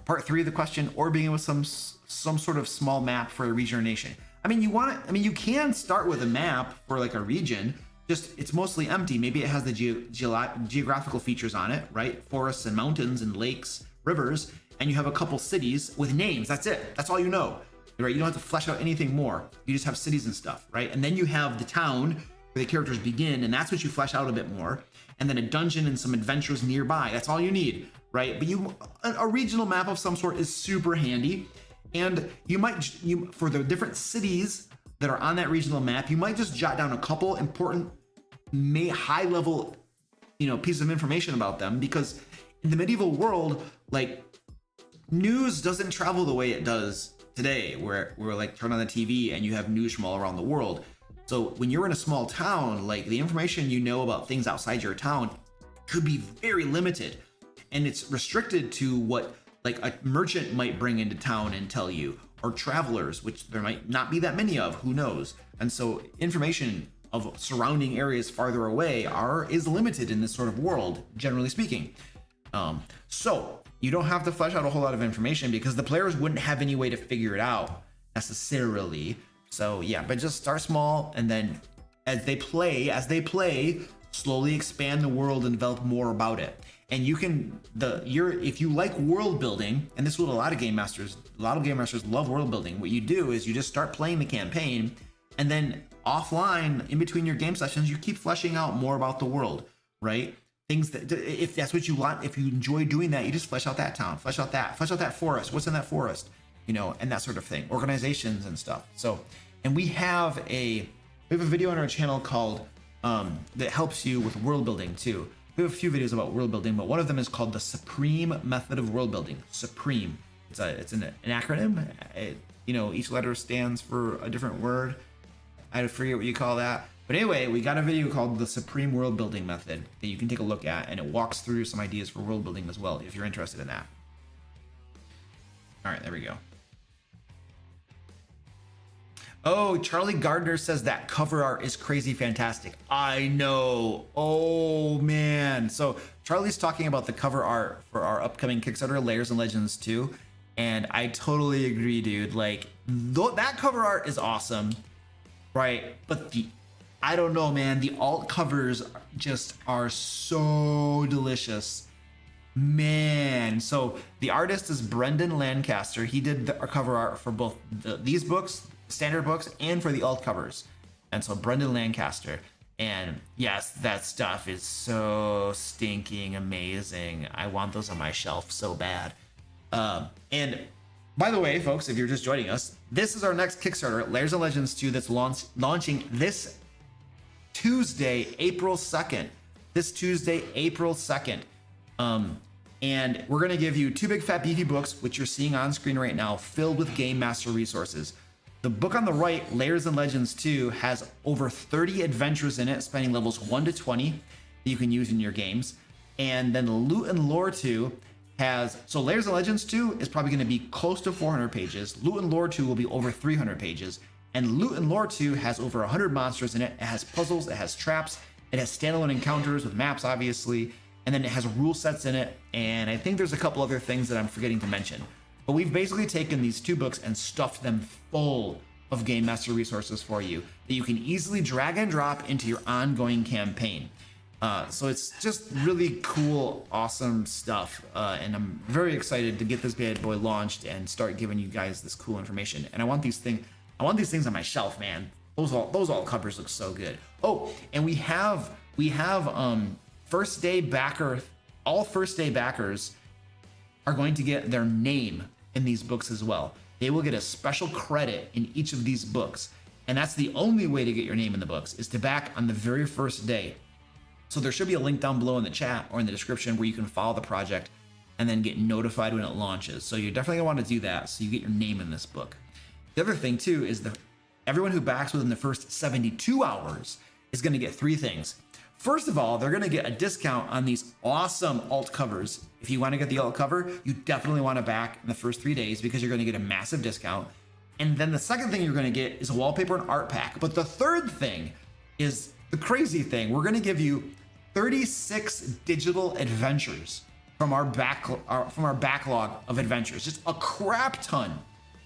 Part 3 of the question, or begin with some sort of small map for a region or nation. I mean, you can start with a map for like a region, just it's mostly empty. Maybe it has the geographical features on it, right? Forests and mountains and lakes, rivers, and you have a couple cities with names. That's it. That's all you know, right? You don't have to flesh out anything more. You just have cities and stuff, right? And then you have the town where the characters begin, and that's what you flesh out a bit more. And then a dungeon and some adventures nearby. That's all you need, right? But a regional map of some sort is super handy. And you for the different cities that are on that regional map, you might just jot down a couple important high level, pieces of information about them, because in the medieval world, like, news doesn't travel the way it does today, where we're like turn on the TV and you have news from all around the world. So when you're in a small town, like the information you know about things outside your town could be very limited, and it's restricted to what like a merchant might bring into town and tell you, or travelers, which there might not be that many of, who knows. And so information of surrounding areas farther away is limited in this sort of world, generally speaking. So you don't have to flesh out a whole lot of information because the players wouldn't have any way to figure it out necessarily. So yeah, but just start small, and then as they play, slowly expand the world and develop more about it. And you can, if you like world building, and this is what a lot of game masters love world building. What you do is you just start playing the campaign, and then offline, in between your game sessions, you keep fleshing out more about the world, right? Things that, if that's what you want, if you enjoy doing that, you just flesh out that town, flesh out that forest, what's in that forest, and that sort of thing, organizations and stuff. So, and we have a video on our channel called, that helps you with world building too. We have a few videos about world building, but one of them is called the Supreme Method of World Building. Supreme. It's an acronym. Each letter stands for a different word. I forget what you call that. But anyway, we got a video called the Supreme World Building Method that you can take a look at, and it walks through some ideas for world building as well, if you're interested in that. All right, there we go. Oh, Charlie Gardner says that cover art is crazy fantastic. I know. Oh, man. So Charlie's talking about the cover art for our upcoming Kickstarter, Lairs Legends 2. And I totally agree, dude. Like, that cover art is awesome. right? But I don't know, man. The alt covers just are so delicious. Man, so the artist is Brendan Lancaster. He did the cover art for both these books, standard books, and for the alt covers. And so Brendan Lancaster. And yes, that stuff is so stinking amazing. I want those on my shelf so bad. And by the way, folks, if you're just joining us, this is our next Kickstarter, Lairs Legends 2, that's launching this Tuesday, April 2nd. This Tuesday, April 2nd. And we're going to give you 2 big fat beefy books, which you're seeing on screen right now, filled with Game Master resources. The book on the right, Lairs and Legends 2, has over 30 adventures in it, spanning levels 1 to 20 that you can use in your games. And then Loot and Lore 2 has, so Lairs and Legends 2 is probably going to be close to 400 pages. Loot and Lore 2 will be over 300 pages. And Loot and Lore 2 has over 100 monsters in it. It has puzzles, it has traps, it has standalone encounters with maps, obviously. And then it has rule sets in it, and I think there's a couple other things that I'm forgetting to mention. But we've basically taken these 2 books and stuffed them full of Game Master resources for you that you can easily drag and drop into your ongoing campaign. So it's just really cool, awesome stuff, and I'm very excited to get this bad boy launched and start giving you guys this cool information. And I want these things on my shelf, man. Those all covers look so good. Oh, and we have first day backer, all first day backers are going to get their name in these books as well. They will get a special credit in each of these books. And that's the only way to get your name in the books, is to back on the very first day. So there should be a link down below in the chat or in the description where you can follow the project and then get notified when it launches. So you're definitely gonna want to do that so you get your name in this book. The other thing too is everyone who backs within the first 72 hours is gonna get 3 things. First of all, they're going to get a discount on these awesome alt covers. If you want to get the alt cover, you definitely want to back in the first 3 days because you're going to get a massive discount. And then the second thing you're going to get is a wallpaper and art pack. But the third thing is the crazy thing. We're going to give you 36 digital adventures from our backlog of adventures. Just a crap ton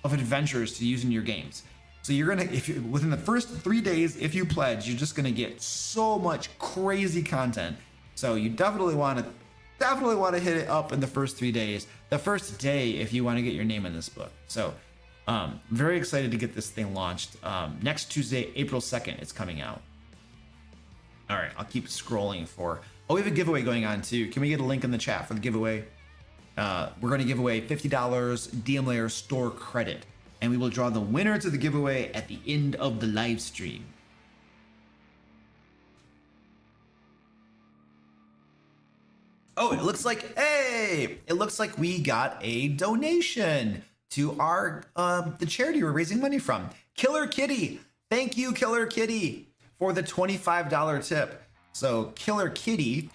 of adventures to use in your games. So you're gonna, if you within the first 3 days, if you pledge, you're just gonna get so much crazy content. So you definitely want to hit it up in the first 3 days. The first day, if you want to get your name in this book. So, very excited to get this thing launched. Next Tuesday, April 2nd, it's coming out. All right, I'll keep scrolling for. Oh, we have a giveaway going on too. Can we get a link in the chat for the giveaway? We're going to give away $50 DM Lair store credit. And we will draw the winner to the giveaway at the end of the live stream. Oh, it looks like, hey, it looks like we got a donation to our the charity we're raising money from. Killer Kitty. Thank you, Killer Kitty, for the $25 tip. So Killer Kitty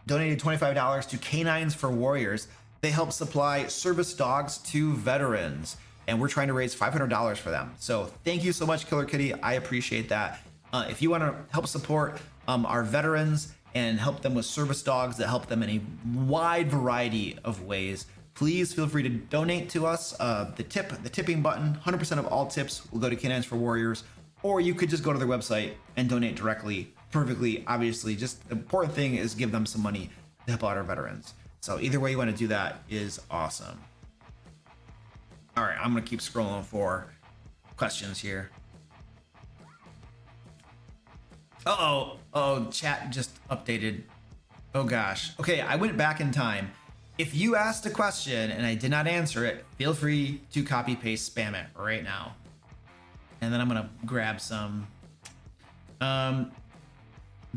donated $25 to Canines for Warriors. They help supply service dogs to veterans, and we're trying to raise $500 for them. So thank you so much, Killer Kitty. I appreciate that. If you want to help support our veterans and help them with service dogs that help them in a wide variety of ways, please feel free to donate to us. The tipping button, 100% of all tips will go to Canines for Warriors, or you could just go to their website and donate directly, perfectly, obviously. Just the important thing is give them some money to help out our veterans. So either way you want to do that is awesome. All right, I'm gonna keep scrolling for questions here. Oh, chat just updated. Oh gosh. Okay, I went back in time. If you asked a question and I did not answer it, feel free to copy paste spam it right now. And then I'm gonna grab some.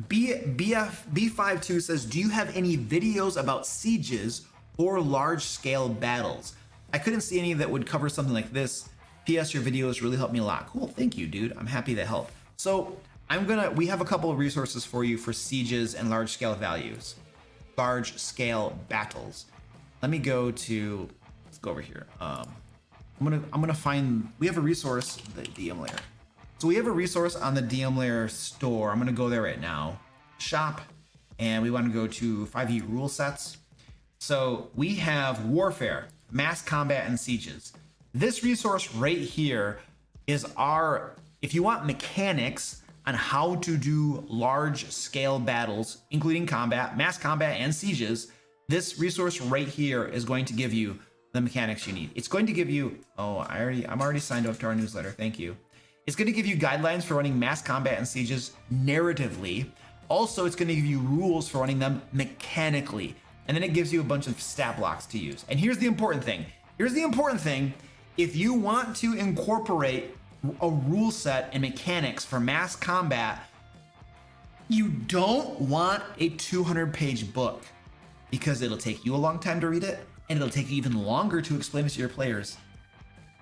B52 says, do you have any videos about sieges or large scale battles? I couldn't see any that would cover something like this. PS, your videos really helped me a lot. Cool, thank you, dude. I'm happy that helped. So we have a couple of resources for you for sieges and large scale large scale battles. Let me go to, let's go over here. I'm gonna find, we have a resource, the DM Lair. So we have a resource on the DM Lair store. I'm gonna go there right now. Shop, and we wanna go to 5e rule sets. So we have warfare, mass combat, and sieges. This resource right here is our If you want mechanics on how to do large scale battles, including combat, mass combat, and sieges, this resource right here is going to give you the mechanics you need. It's going to give you, I'm already signed up to our newsletter. Thank you. It's going to give you guidelines for running mass combat and sieges narratively. Also, it's going to give you rules for running them mechanically. And then it gives you a bunch of stat blocks to use. And here's the important thing. If you want to incorporate a rule set and mechanics for mass combat, you don't want a 200-page book because it'll take you a long time to read it and it'll take you even longer to explain it to your players.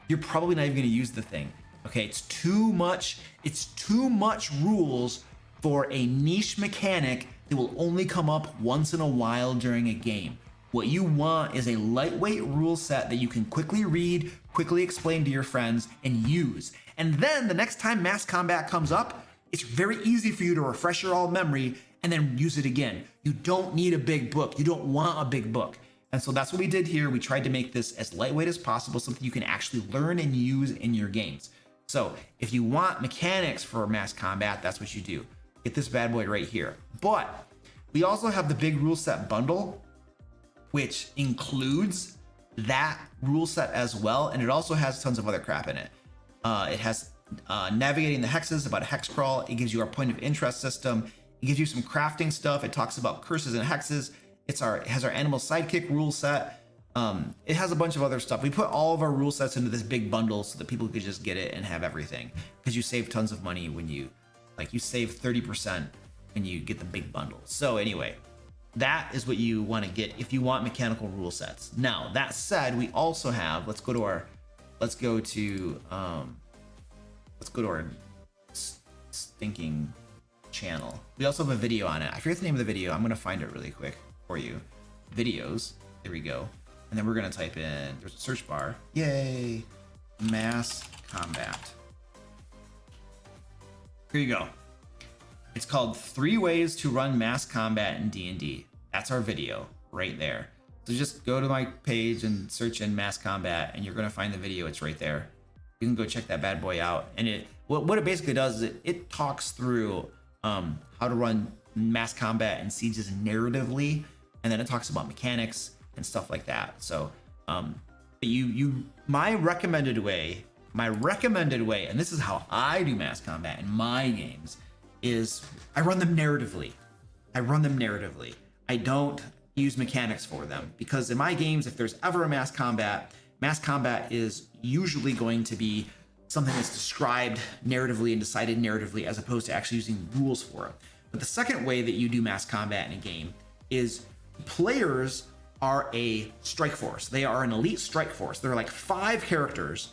You're probably not even going to use the thing. Okay, it's too much rules for a niche mechanic that will only come up once in a while during a game. What you want is a lightweight rule set that you can quickly read, quickly explain to your friends, and use. And then the next time mass combat comes up, it's very easy for you to refresh your old memory and then use it again. You don't need a big book. You don't want a big book. And so that's what we did here. We tried to make this as lightweight as possible, something you can actually learn and use in your games. So if you want mechanics for mass combat, that's what you do. Get this bad boy right here. But we also have the big rule set bundle, which includes that rule set as well. And it also has tons of other crap in it. It has navigating the hexes, about a hex crawl. It gives you our point of interest system. It gives you some crafting stuff. It talks about curses and hexes. It has our animal sidekick rule set. It has a bunch of other stuff. We put all of our rule sets into this big bundle so that people could just get it and have everything, because you save tons of money when you save 30% when you get the big bundle. So anyway, that is what you want to get if you want mechanical rule sets. Now, that said, we also have, let's go to our stinking channel. We also have a video on it. I forget the name of the video. I'm going to find it really quick for you. Videos. There we go. And then we're going to type in, there's a search bar. Yay. Mass combat. Here you go. It's called 3 Ways to Run Mass Combat in D&D. That's our video right there. So just go to my page and search in mass combat and you're going to find the video. It's right there. You can go check that bad boy out. And what it basically does is it talks through how to run mass combat and sieges narratively. And then it talks about mechanics and stuff like that. So my recommended way, and this is how I do mass combat in my games, is I run them narratively. I don't use mechanics for them, because in my games, if there's ever a mass combat is usually going to be something that's described narratively and decided narratively, as opposed to actually using rules for it. But the second way that you do mass combat in a game is players are a strike force. They are an elite strike force. There are like 5 characters.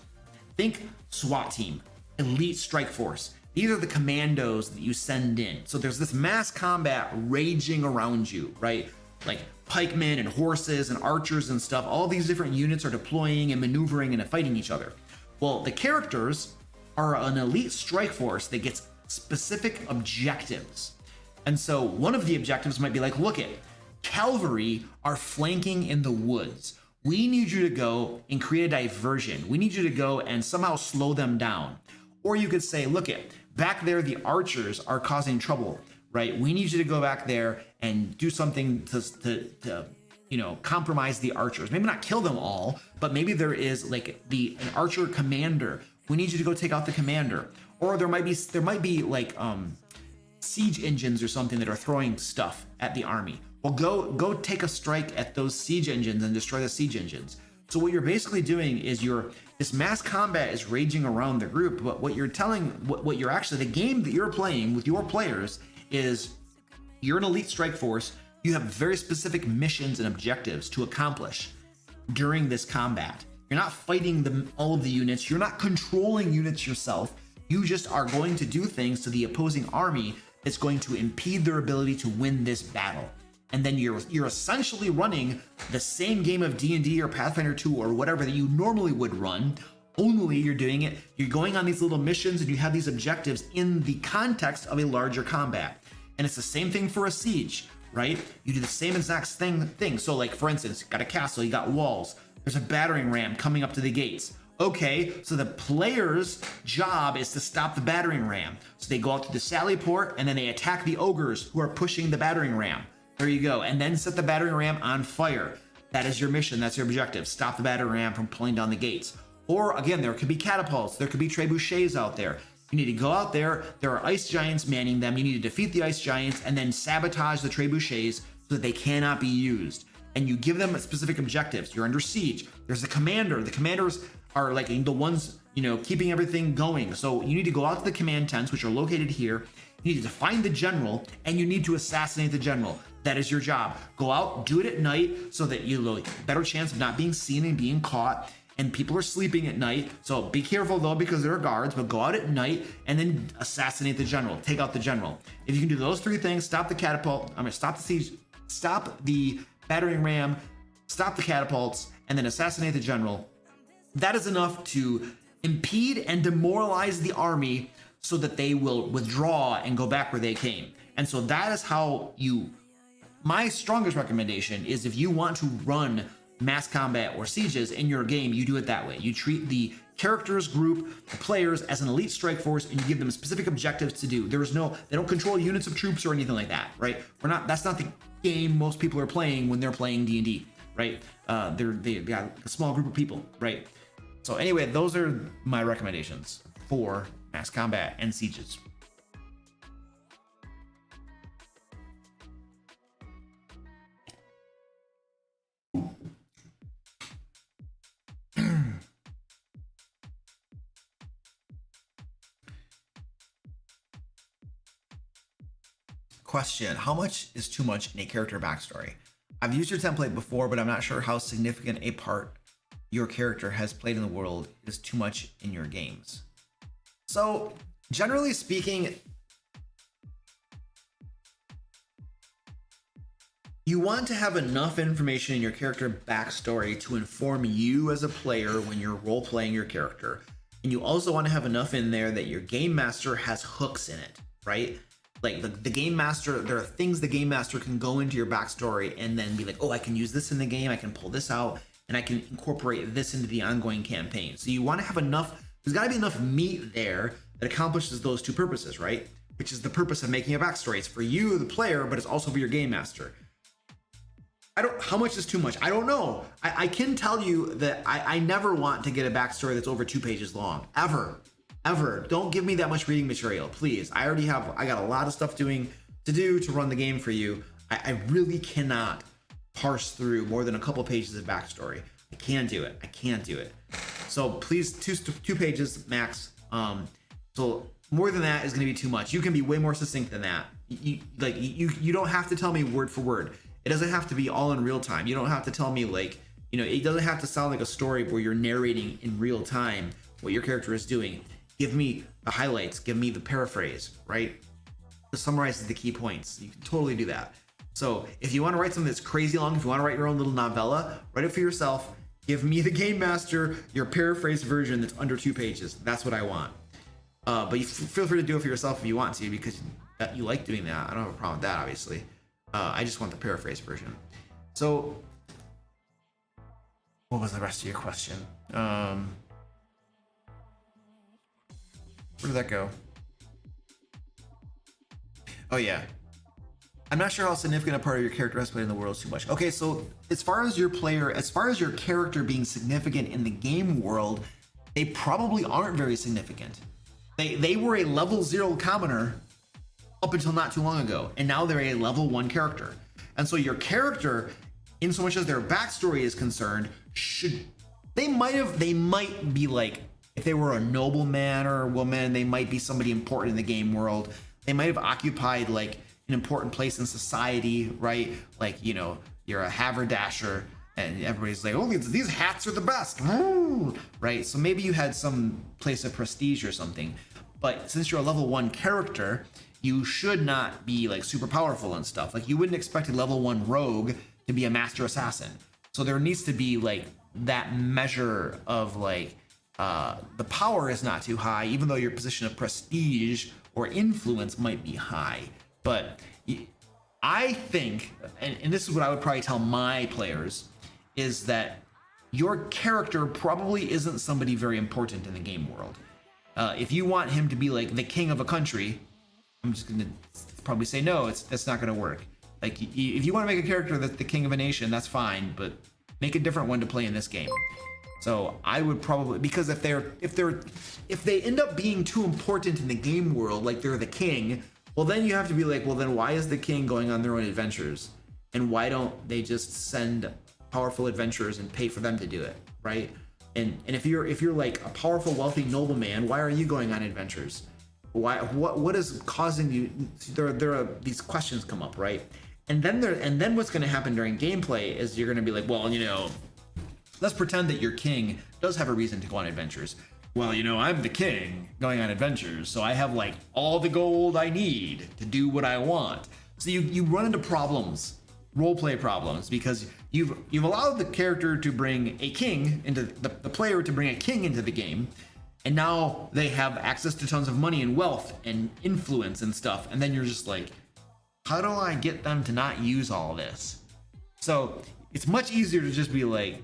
Think SWAT team, elite strike force. These are the commandos that you send in. So there's this mass combat raging around you, right? Like pikemen and horses and archers and stuff. All these different units are deploying and maneuvering and fighting each other. Well, the characters are an elite strike force that gets specific objectives. And so one of the objectives might be like, look it, cavalry are flanking in the woods. We need you to go and create a diversion. We need you to go and somehow slow them down. Or you could say, look it, back there, the archers are causing trouble, right? We need you to go back there and do something to compromise the archers. Maybe not kill them all, but maybe there is like an archer commander. We need you to go take out the commander. Or there might be like siege engines or something that are throwing stuff at the army. Well, go take a strike at those siege engines and destroy the siege engines. So what you're basically doing is this mass combat is raging around the group, but what you're actually, the game that you're playing with your players is you're an elite strike force. You have very specific missions and objectives to accomplish during this combat. You're not fighting all of the units. You're not controlling units yourself. You just are going to do things to the opposing army that's going to impede their ability to win this battle. And then you're essentially running the same game of D&D or Pathfinder 2 or whatever that you normally would run, only you're going on these little missions and you have these objectives in the context of a larger combat. And it's the same thing for a siege, right? You do the same exact thing. So like, for instance, you got a castle, you got walls, there's a battering ram coming up to the gates. Okay, so the player's job is to stop the battering ram. So they go out to the sally port and then they attack the ogres who are pushing the battering ram. There you go. And then set the battering ram on fire. That is your mission. That's your objective. Stop the battering ram from pulling down the gates. Or again, there could be catapults. There could be trebuchets out there. You need to go out there. There are ice giants manning them. You need to defeat the ice giants and then sabotage the trebuchets so that they cannot be used. And you give them specific objectives. You're under siege. There's a commander. The commanders are like the ones, you know, keeping everything going. So you need to go out to the command tents, which are located here. You need to find the general and you need to assassinate the general. That is your job. Go out, do it at night so that you have a better chance of not being seen and being caught. And people are sleeping at night. So be careful though, because there are guards, but go out at night and then assassinate the general, take out the general. If you can do those three things, stop the catapult, stop the siege, stop the battering ram, stop the catapults, and then assassinate the general. That is enough to impede and demoralize the army so that they will withdraw and go back where they came. And so that is how my strongest recommendation is, if you want to run mass combat or sieges in your game, you do it that way. You treat the characters group, the players, as an elite strike force, and you give them specific objectives to do. They don't control units of troops or anything like that, right? That's not the game most people are playing when they're playing D&D, right? They got a small group of people, right? So anyway, those are my recommendations for mass combat and sieges. Question: how much is too much in a character backstory? I've used your template before, but I'm not sure how significant a part your character has played in the world is too much in your games. So generally speaking, you want to have enough information in your character backstory to inform you as a player when you're role-playing your character. And you also want to have enough in there that your game master has hooks in it, right? Like the game master, there are things the game master can go into your backstory and then be like, oh, I can use this in the game, I can pull this out, and I can incorporate this into the ongoing campaign. So you want to have enough, there's got to be enough meat there that accomplishes those two purposes, right? Which is the purpose of making a backstory. It's for you, the player, but it's also for your game master. How much is too much? I don't know. I can tell you that I never want to get a backstory that's over 2 pages long, ever. Don't give me that much reading material, please. I got a lot of stuff to do to run the game for you. I really cannot parse through more than a couple pages of backstory. I can't do it. So please, two pages max. So more than that is going to be too much. You can be way more succinct than that. You don't have to tell me word for word. It doesn't have to be all in real time. You don't have to tell me it doesn't have to sound like a story where you're narrating in real time what your character is doing. Give me the highlights, give me the paraphrase, right? It summarizes the key points. You can totally do that. So if you want to write something that's crazy long, if you want to write your own little novella, write it for yourself. Give me, the game master, your paraphrased version that's under 2 pages. That's what I want. But you feel free to do it for yourself if you want to, because you like doing that. I don't have a problem with that, obviously. I just want the paraphrased version. So what was the rest of your question? Where did that go? Oh yeah. I'm not sure how significant a part of your character has played in the world is too much. Okay, so as far as your character being significant in the game world, they probably aren't very significant. They were a level 0 commoner up until not too long ago, and now they're a level 1 character. And so your character, in so much as their backstory is concerned, they might be like, if they were a nobleman or a woman, they might be somebody important in the game world. They might have occupied like an important place in society, right? Like, you're a haberdasher and everybody's like, oh, these hats are the best, right? So maybe you had some place of prestige or something. But since you're a level 1 character, you should not be like super powerful and stuff. Like, you wouldn't expect a level 1 rogue to be a master assassin. So there needs to be like that measure of like, the power is not too high, even though your position of prestige or influence might be high. But I think, and this is what I would probably tell my players, is that your character probably isn't somebody very important in the game world. If you want him to be like the king of a country, I'm just gonna probably say no. That's not gonna work. Like if you want to make a character that's the king of a nation, that's fine, but make a different one to play in this game. So I would probably, because if they end up being too important in the game world, like they're the king, well then you have to be like, well then why is the king going on their own adventures, and why don't they just send powerful adventurers and pay for them to do it, right? And if you're like a powerful, wealthy nobleman, why are you going on adventures? Why? What is causing you? There are these questions come up, right? And then what's going to happen during gameplay is you're going to be like, well, let's pretend that your king does have a reason to go on adventures. Well, I'm the king going on adventures, so I have like all the gold I need to do what I want. So you run into problems, roleplay problems, because you've allowed the character to bring a king into the player to bring a king into the game, and now they have access to tons of money and wealth and influence and stuff, and then you're just like, how do I get them to not use all this? So it's much easier to just be like,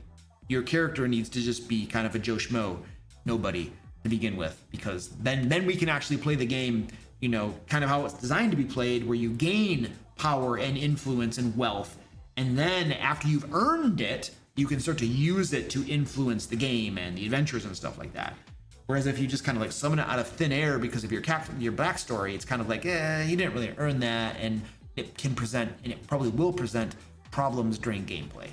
your character needs to just be kind of a Joe Schmo nobody to begin with, because then we can actually play the game, kind of how it's designed to be played, where you gain power and influence and wealth, and then after you've earned it, you can start to use it to influence the game and the adventures and stuff like that. Whereas if you just kind of like summon it out of thin air because of your backstory, it's kind of like, you didn't really earn that, and it can present, and it probably will present, problems during gameplay.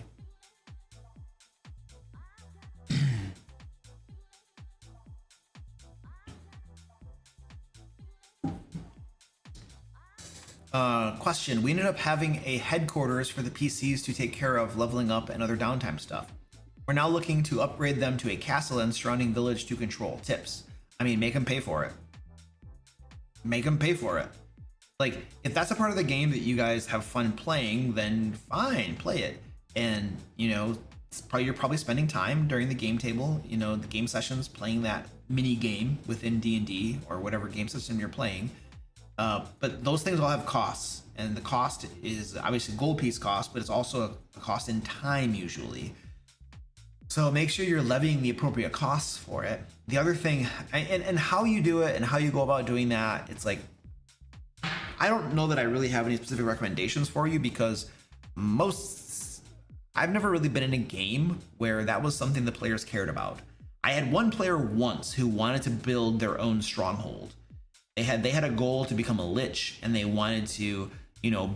Question. We ended up having a headquarters for the PCs to take care of leveling up and other downtime stuff. We're now looking to upgrade them to a castle and surrounding village to control. Tips. I mean, make them pay for it. Make them pay for it. Like, if that's a part of the game that you guys have fun playing, then fine, play it. And, you're probably spending time during the game table, the game sessions, playing that mini game within D&D or whatever game system you're playing. But those things all have costs, and the cost is obviously gold piece cost, but it's also a cost in time usually. So make sure you're levying the appropriate costs for it. The other thing, and how you do it and how you go about doing that, it's like, I don't know that I really have any specific recommendations for you, because I've never really been in a game where that was something the players cared about. I had one player once who wanted to build their own stronghold. They had a goal to become a lich, and they wanted to,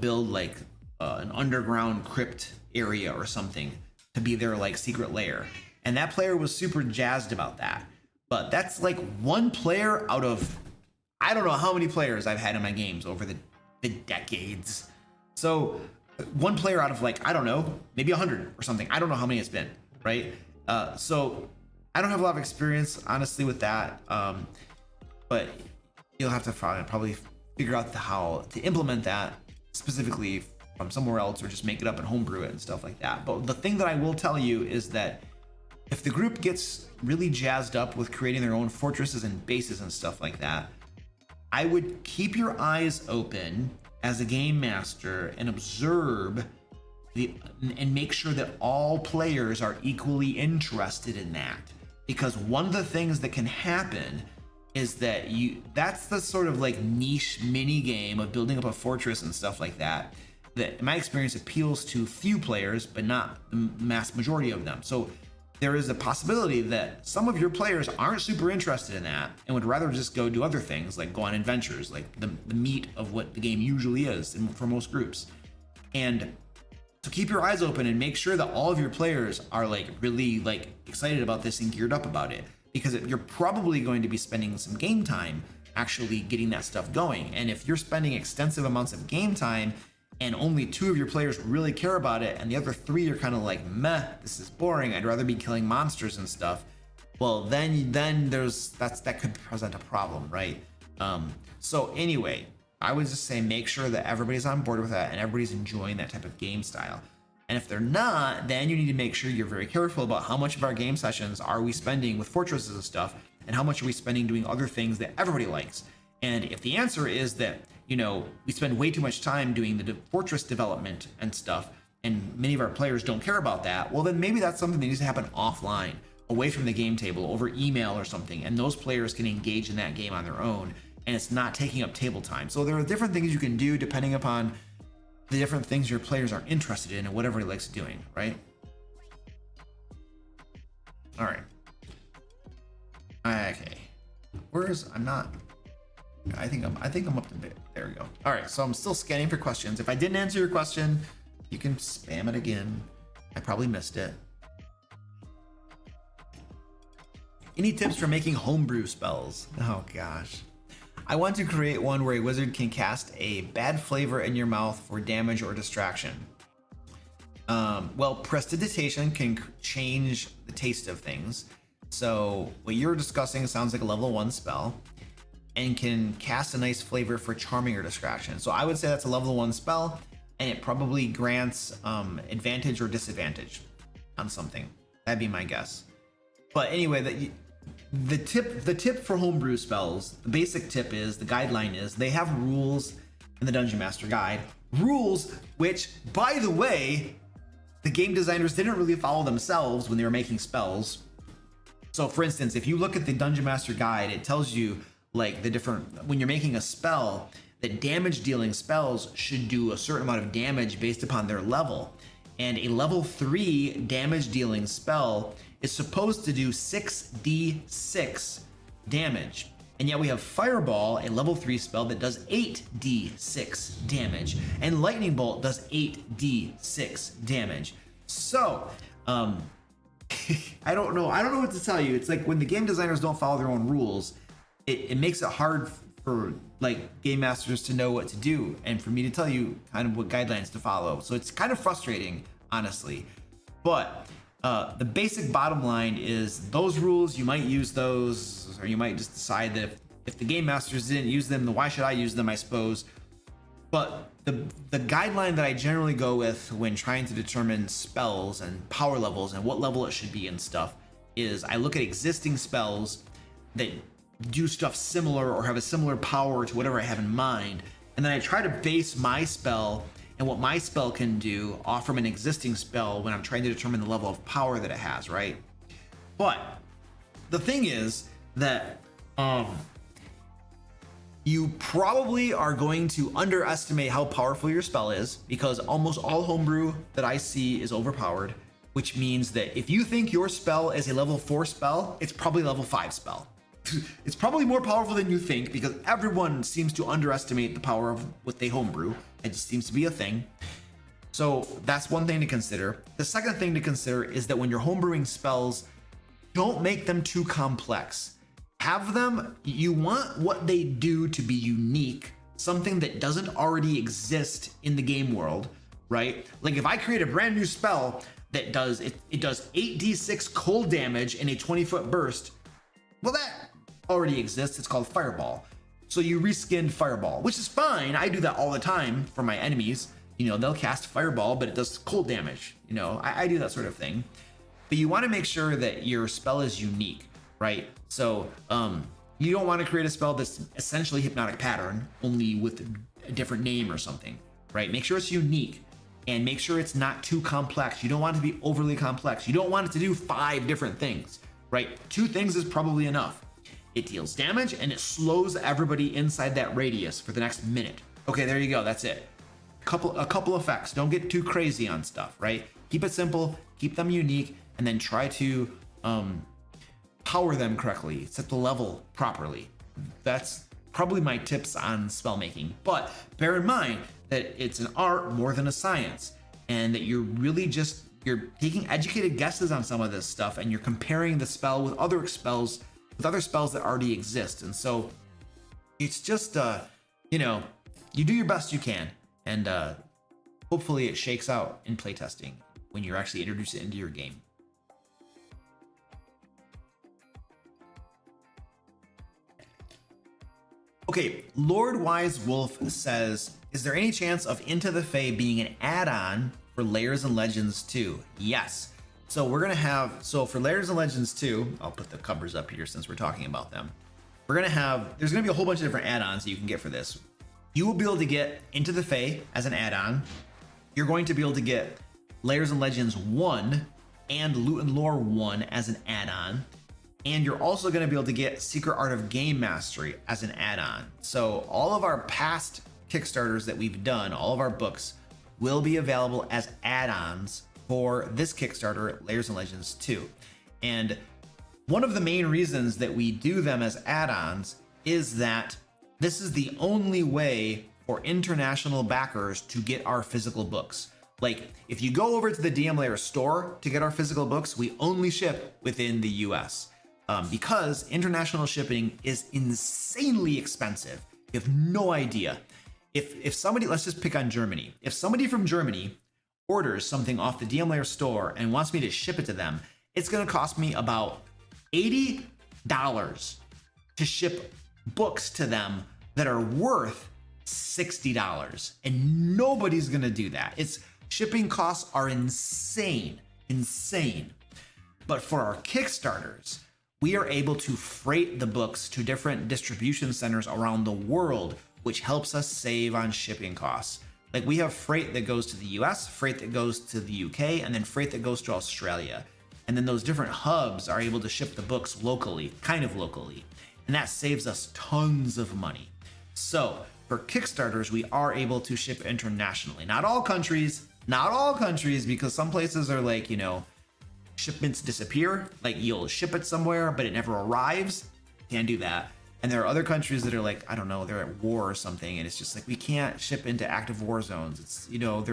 build like an underground crypt area or something to be their like secret lair. And that player was super jazzed about that. But that's like one player out of, I don't know how many players I've had in my games over the decades. So one player out of like, I don't know, maybe 100 or something. I don't know how many it's been, right? So I don't have a lot of experience, honestly, with that. But you'll have to probably figure out how to implement that specifically from somewhere else, or just make it up and homebrew it and stuff like that. But the thing that I will tell you is that if the group gets really jazzed up with creating their own fortresses and bases and stuff like that, I would keep your eyes open as a game master and observe and make sure that all players are equally interested in that. Because one of the things that can happen is that that's the sort of like niche mini game of building up a fortress and stuff like that, that in my experience appeals to few players, but not the mass majority of them. So there is a possibility that some of your players aren't super interested in that and would rather just go do other things, like go on adventures, like the meat of what the game usually is for most groups. And so keep your eyes open and make sure that all of your players are like really like excited about this and geared up about it, because you're probably going to be spending some game time actually getting that stuff going. And if you're spending extensive amounts of game time and only 2 of your players really care about it, and the other 3 are kind of like, meh, this is boring, I'd rather be killing monsters and stuff, well, then that could present a problem, right? So anyway, I would just say make sure that everybody's on board with that and everybody's enjoying that type of game style. And if they're not, then you need to make sure you're very careful about how much of our game sessions are we spending with fortresses and stuff, and how much are we spending doing other things that everybody likes. And if the answer is that, we spend way too much time doing the fortress development and stuff, and many of our players don't care about that, well, then maybe that's something that needs to happen offline, away from the game table, over email or something, and those players can engage in that game on their own, and it's not taking up table time. So there are different things you can do depending upon the different things your players are interested in and whatever he likes doing, right? All right. Okay. I think I'm up to bit. There we go. All right, so I'm still scanning for questions. If I didn't answer your question, you can spam it again. I probably missed it. Any tips for making homebrew spells? Oh gosh. I want to create one where a wizard can cast a bad flavor in your mouth for damage or distraction. Well, prestidigitation can change the taste of things. So what you're discussing sounds like a level 1 spell and can cast a nice flavor for charming or distraction. So I would say that's a level 1 spell, and it probably grants advantage or disadvantage on something. That'd be my guess. But anyway, the tip for homebrew spells, the basic tip is, the guideline is, they have rules in the Dungeon Master Guide. Rules which, by the way, the game designers didn't really follow themselves when they were making spells. So for instance, if you look at the Dungeon Master Guide, it tells you like the different, when you're making a spell, that damage dealing spells should do a certain amount of damage based upon their level. And a level 3 damage dealing spell is supposed to do 6d6 damage. And yet we have Fireball, a level 3 spell that does 8d6 damage, and Lightning Bolt does 8d6 damage. So, I don't know what to tell you. It's like when the game designers don't follow their own rules, it makes it hard for like game masters to know what to do, and for me to tell you kind of what guidelines to follow. So it's kind of frustrating, honestly. But the basic bottom line is those rules, you might use those, or you might just decide that if the game masters didn't use them, then why should I use them, I suppose. But the guideline that I generally go with when trying to determine spells and power levels and what level it should be and stuff is I look at existing spells that do stuff similar or have a similar power to whatever I have in mind, and then I try to base my spell and what my spell can do off from an existing spell when I'm trying to determine the level of power that it has, right? But the thing is that you probably are going to underestimate how powerful your spell is, because almost all homebrew that I see is overpowered, which means that if you think your spell is a level 4 spell, it's probably a level 5 spell. It's probably more powerful than you think, because everyone seems to underestimate the power of what they homebrew. It just seems to be a thing. So that's one thing to consider. The second thing to consider is that when you're homebrewing spells, don't make them too complex. Have them, you want what they do to be unique, something that doesn't already exist in the game world, right? Like if I create a brand new spell that does, it does 8d6 cold damage in a 20-foot burst, well, that already exists. It's called Fireball. So you reskinned Fireball, which is fine. I do that all the time for my enemies. You know, they'll cast Fireball, but it does cold damage. You know, I do that sort of thing. But you want to make sure that your spell is unique, right? So you don't want to create a spell that's essentially Hypnotic Pattern, only with a different name or something, right? Make sure it's unique and make sure it's not too complex. You don't want it to be overly complex. You don't want it to do 5 different things, right? 2 things is probably enough. It deals damage and it slows everybody inside that radius for the next minute. Okay, there you go. That's it. A couple effects. Don't get too crazy on stuff, right? Keep it simple, keep them unique, and then try to power them correctly, set the level properly. That's probably my tips on spell making. But bear in mind that it's an art more than a science, and that you're taking educated guesses on some of this stuff, and you're comparing the spell with other spells that already exist. And so it's just you know, you do your best you can, and hopefully it shakes out in playtesting when you're actually introduced it into your game. Okay, Lord Wise Wolf says, is there any chance of Into the Fae being an add-on for Lairs and Legends 2? Yes. So we're gonna have, for Lairs and Legends 2, I'll put the covers up here since we're talking about them. There's gonna be a whole bunch of different add-ons that you can get for this. You will be able to get Into the Fae as an add-on. You're going to be able to get Lairs and Legends 1 and Loot and Lore 1 as an add-on. And you're also going to be able to get Secret Art of Game Mastery as an add-on. So all of our past Kickstarters that we've done, all of our books, will be available as add-ons for this Kickstarter, Lairs and Legends 2. And one of the main reasons that we do them as add-ons is that this is the only way for international backers to get our physical books. Like, if you go over to the DM Lair store to get our physical books, we only ship within the US. Because international shipping is insanely expensive. You have no idea. If somebody, let's just pick on Germany. If somebody from Germany orders something off the DM Lair store and wants me to ship it to them, it's gonna cost me about $80 to ship books to them that are worth $60. And nobody's gonna do that. Shipping costs are insane. But for our Kickstarters, we are able to freight the books to different distribution centers around the world, which helps us save on shipping costs. Like, we have freight that goes to the US, freight that goes to the UK, and then freight that goes to Australia. And then those different hubs are able to ship the books locally, kind of locally. And that saves us tons of money. So for Kickstarters, we are able to ship internationally. Not all countries, because some places are like, you know, shipments disappear. Like, you'll ship it somewhere, but it never arrives. Can't do that. And there are other countries that are like, I don't know, they're at war or something, and it's just like, we can't ship into active war zones. It's, you know,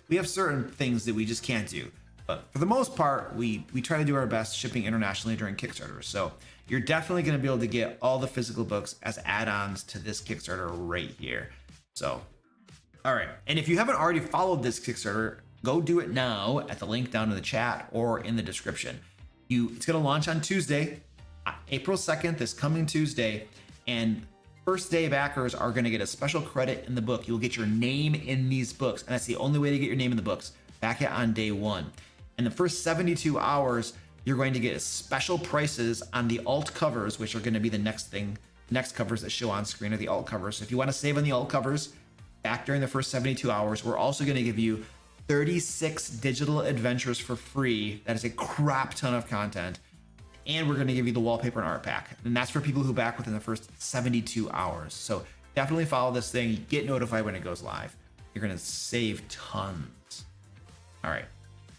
we have certain things that we just can't do. But for the most part, we try to do our best shipping internationally during Kickstarters. So you're definitely going to be able to get all the physical books as add-ons to this Kickstarter right here. So, all right. And if you haven't already followed this Kickstarter, go do it now at the link down in the chat or in the description. It's going to launch on Tuesday, April 2nd, this coming Tuesday. And first day backers are going to get a special credit in the book. You'll get your name in these books. And that's the only way to get your name in the books. Back it on day one. In the first 72 hours, you're going to get special prices on the alt covers, which are going to be the next covers that show on screen are the alt covers. So if you want to save on the alt covers back during the first 72 hours, we're also going to give you 36 digital adventures for free. That is a crap ton of content. And we're going to give you the wallpaper and art pack. And that's for people who back within the first 72 hours. So definitely follow this thing. Get notified when it goes live. You're going to save tons. All right.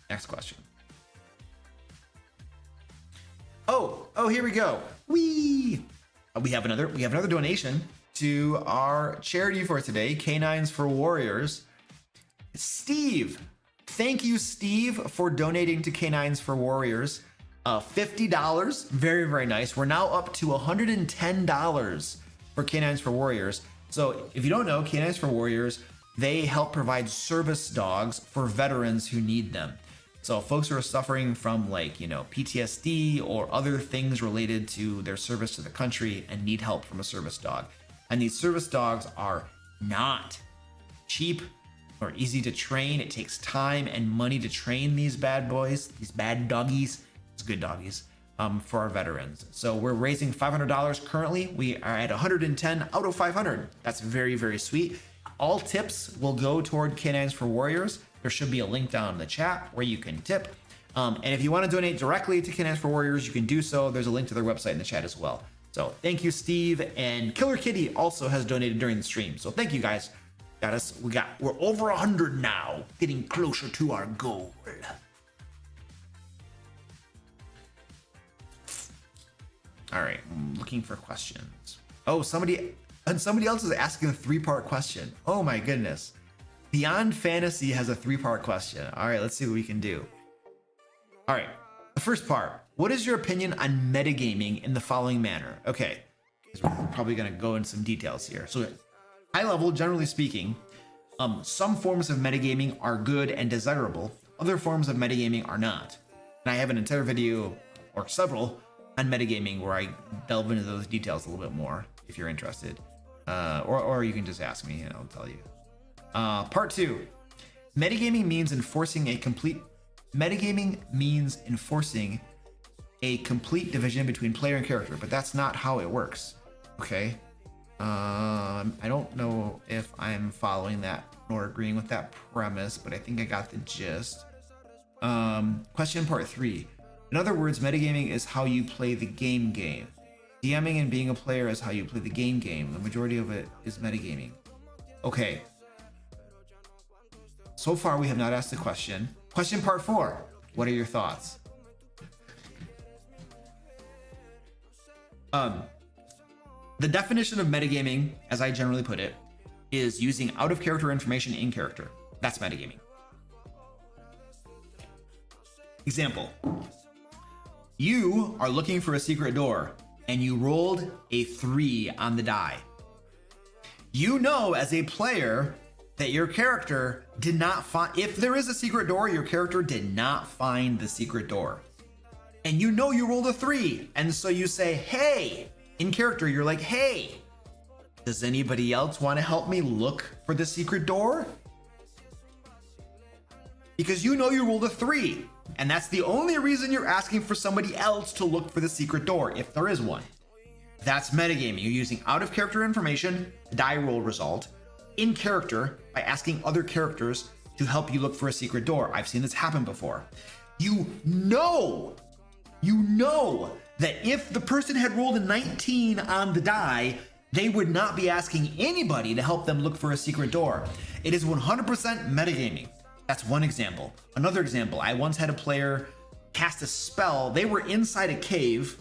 Next question. Oh, here we go. We have another donation to our charity for today, Canines for Warriors. Steve, thank you, Steve, for donating to Canines for Warriors. $50, very, very nice. We're now up to $110 for Canines for Warriors. So if you don't know, Canines for Warriors, they help provide service dogs for veterans who need them. So folks who are suffering from, like, you know, PTSD or other things related to their service to the country and need help from a service dog. And these service dogs are not cheap or easy to train. It takes time and money to train these bad boys, these bad doggies. It's good doggies for our veterans. So we're raising $500 currently. We are at 110 out of 500. That's very, very sweet. All tips will go toward Canines for Warriors. There should be a link down in the chat where you can tip. And if you want to donate directly to Canines for Warriors, you can do so. There's a link to their website in the chat as well. So thank you, Steve. And Killer Kitty also has donated during the stream. So thank you, guys. We're over 100 now, getting closer to our goal. All right, I'm looking for questions. Oh, somebody else is asking a 3-part question. Oh my goodness. Beyond Fantasy has a 3-part question. All right, let's see what we can do. All right, the first part. What is your opinion on metagaming in the following manner? Okay, we're probably gonna go into some details here. So high level, generally speaking, some forms of metagaming are good and desirable. Other forms of metagaming are not. And I have an entire video, or several, on metagaming where I delve into those details a little bit more if you're interested. Or you can just ask me and I'll tell you. Part 2. Metagaming means enforcing a complete division between player and character, but that's not how it works. Okay. I don't know if I'm following that nor agreeing with that premise, but I think I got the gist. Question part 3. In other words, metagaming is how you play the game. DMing and being a player is how you play the game. The majority of it is metagaming. Okay. So far, we have not asked the question. Question part 4. What are your thoughts? The definition of metagaming, as I generally put it, is using out-of-character information in character. That's metagaming. Example. You are looking for a secret door, and you rolled a 3 on the die. You know as a player that your character did not find, if there is a secret door, your character did not find the secret door. And you know you rolled a 3, and so you say, hey, in character, you're like, hey, does anybody else want to help me look for the secret door? Because you know you rolled a 3, and that's the only reason you're asking for somebody else to look for the secret door, if there is one. That's metagaming. You're using out-of-character information, die roll result, in character by asking other characters to help you look for a secret door. I've seen this happen before. You know that if the person had rolled a 19 on the die, they would not be asking anybody to help them look for a secret door. It is 100% metagaming. That's one example. Another example, I once had a player cast a spell. They were inside a cave.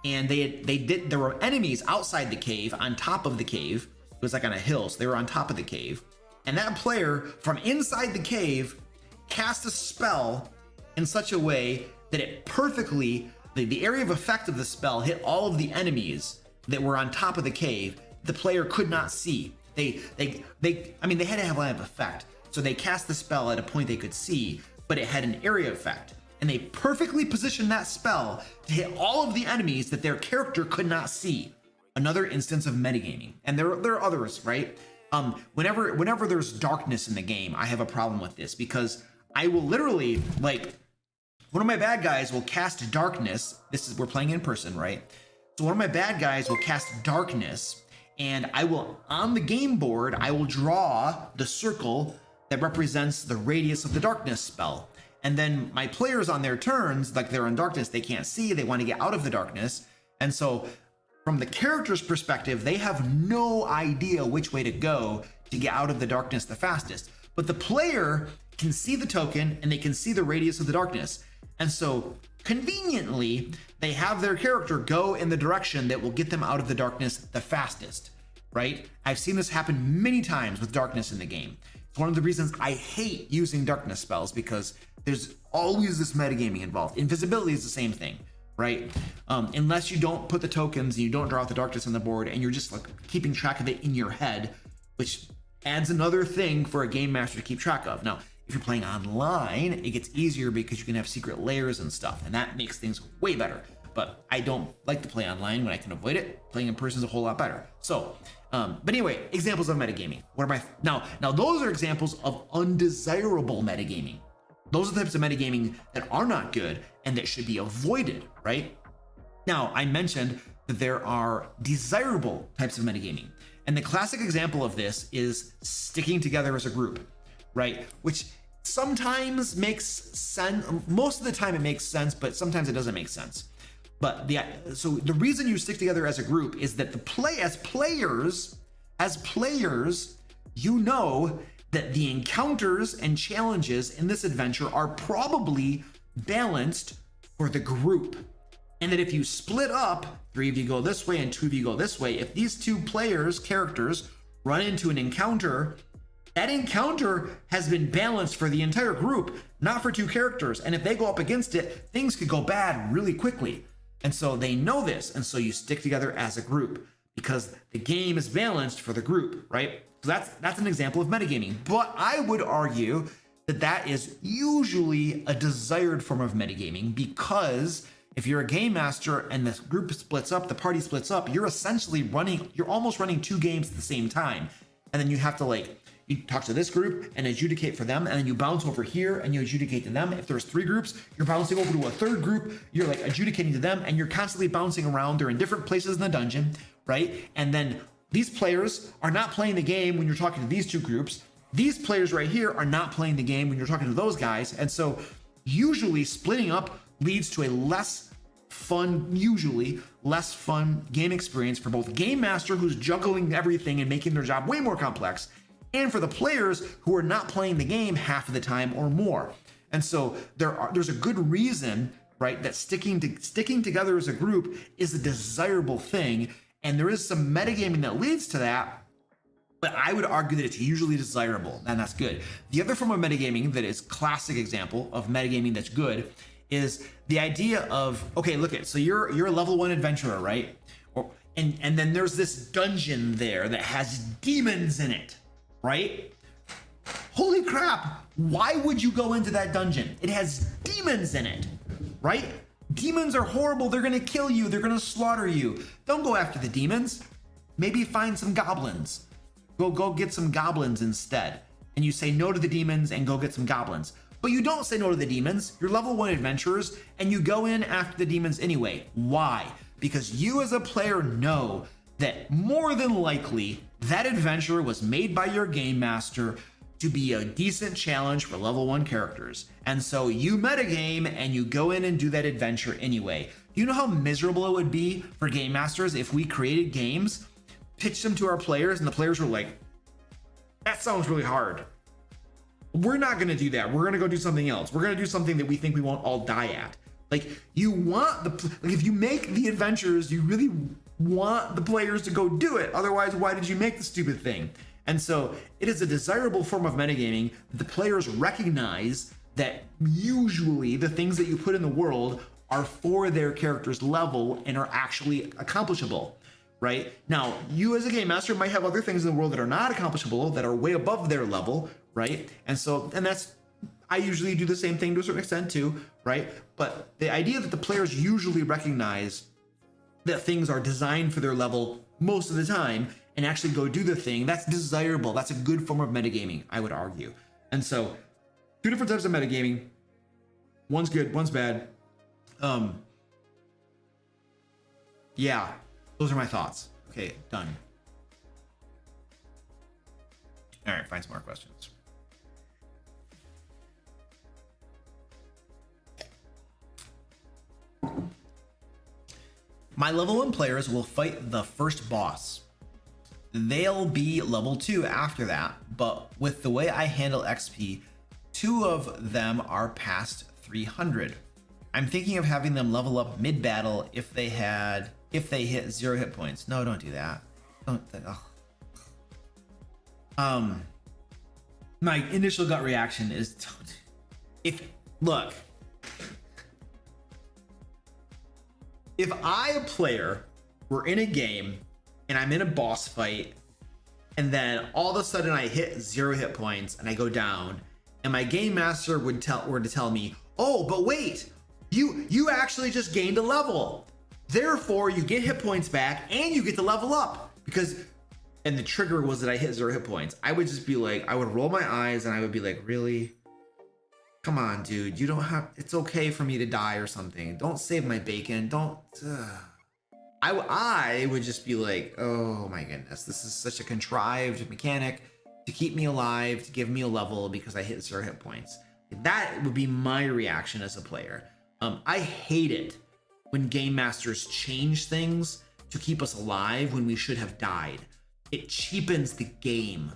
And there were enemies outside the cave, on top of the cave. It was like on a hill, so they were on top of the cave. And that player from inside the cave cast a spell in such a way that it perfectly, the area of effect of the spell hit all of the enemies that were on top of the cave. The player could not see. They had to have line of effect. So they cast the spell at a point they could see, but it had an area effect. And they perfectly positioned that spell to hit all of the enemies that their character could not see. Another instance of metagaming. And there are others, right? Whenever there's darkness in the game, I have a problem with this because I will literally, like, one of my bad guys will cast darkness. We're playing in person, right? So one of my bad guys will cast darkness, and I will, on the game board, I will draw the circle that represents the radius of the darkness spell. And then my players on their turns, like they're in darkness, they can't see, they want to get out of the darkness. And so from the character's perspective, they have no idea which way to go to get out of the darkness the fastest. But the player can see the token and they can see the radius of the darkness. And so conveniently, they have their character go in the direction that will get them out of the darkness the fastest, right? I've seen this happen many times with darkness in the game. It's one of the reasons I hate using darkness spells, because there's always this metagaming involved. Invisibility is the same thing, right? Unless you don't put the tokens and you don't draw out the darkness on the board and you're just like keeping track of it in your head, which adds another thing for a game master to keep track of. Now, if you're playing online, it gets easier because you can have secret lairs and stuff, and that makes things way better. But I don't like to play online when I can avoid it. Playing in person is a whole lot better. So, but anyway, examples of metagaming. What are my now those are examples of undesirable metagaming. Those are the types of metagaming that are not good and that should be avoided, right? Now, I mentioned that there are desirable types of metagaming. And the classic example of this is sticking together as a group, right? Which sometimes makes sense. Most of the time it makes sense, but sometimes it doesn't make sense. But so the reason you stick together as a group is that as players, you know that the encounters and challenges in this adventure are probably balanced for the group. And that if you split up, 3 of you go this way and 2 of you go this way, if these 2 characters run into an encounter, that encounter has been balanced for the entire group, not for 2 characters. And if they go up against it, things could go bad really quickly. And so they know this. And so you stick together as a group because the game is balanced for the group, right? So that's an example of metagaming. But I would argue that that is usually a desired form of metagaming, because if you're a game master and the group splits up, the party splits up, you're almost running 2 games at the same time. And then you have to you talk to this group and adjudicate for them, and then you bounce over here and you adjudicate to them. If there's 3 groups, you're bouncing over to a 3rd group, you're adjudicating to them, and you're constantly bouncing around. They're in different places in the dungeon, right? And then these players are not playing the game when you're talking to these 2 groups. These players right here are not playing the game when you're talking to those guys. And so usually splitting up leads to a usually less fun game experience for both game master, who's juggling everything and making their job way more complex, and for the players who are not playing the game half of the time or more. And so there's a good reason, right, that sticking together as a group is a desirable thing. And there is some metagaming that leads to that, but I would argue that it's usually desirable, and that's good. The other form of metagaming that is classic example of metagaming that's good is the idea of, okay, look at, so you're a level 1 adventurer, right? And then there's this dungeon there that has demons in it, right? Holy crap, why would you go into that dungeon? It has demons in it, right? Demons are horrible, they're gonna kill you, they're gonna slaughter you. Don't go after the demons. Maybe find some goblins. Go get some goblins instead. And you say no to the demons and go get some goblins. But you don't say no to the demons. You're level 1 adventurers and you go in after the demons anyway. Why? Because you as a player know that more than likely that adventure was made by your game master to be a decent challenge for level 1 characters. And so you metagame and you go in and do that adventure anyway. Do you know how miserable it would be for game masters if we created games, pitched them to our players, and the players were like, that sounds really hard. We're not gonna do that. We're gonna go do something else. We're gonna do something that we think we won't all die at. Like, you want if you make the adventures, you really want the players to go do it. Otherwise, why did you make the stupid thing? And so it is a desirable form of metagaming that the players recognize that usually the things that you put in the world are for their character's level and are actually accomplishable, right? Now, you as a game master might have other things in the world that are not accomplishable, that are way above their level, right? And that's, I usually do the same thing to a certain extent too, right? But the idea that the players usually recognize that things are designed for their level most of the time and actually go do the thing, that's desirable. That's a good form of metagaming, I would argue. And so, two different types of metagaming. One's good, one's bad. Yeah, those are my thoughts. Okay, done. All right, find some more questions. My level 1 players will fight the first boss. They'll be level 2 after that, but with the way I handle XP, 2 of them are past 300. I'm thinking of having them level up mid-battle if they hit 0 hit points. No, don't do that. My initial gut reaction is look. If I, a player, were in a game and I'm in a boss fight and then all of a sudden I hit 0 hit points and I go down and my game master were to tell me, oh, but wait, you actually just gained a level. Therefore, you get hit points back and you get to level up and the trigger was that I hit 0 hit points. I would just be like, I would roll my eyes and I would be like, really? Come on, dude, you don't have, it's okay for me to die or something. Don't save my bacon. Don't, I would just be like, oh my goodness, this is such a contrived mechanic to keep me alive, to give me a level because I hit 0 hit points. That would be my reaction as a player. I hate it when game masters change things to keep us alive when we should have died. It cheapens the game.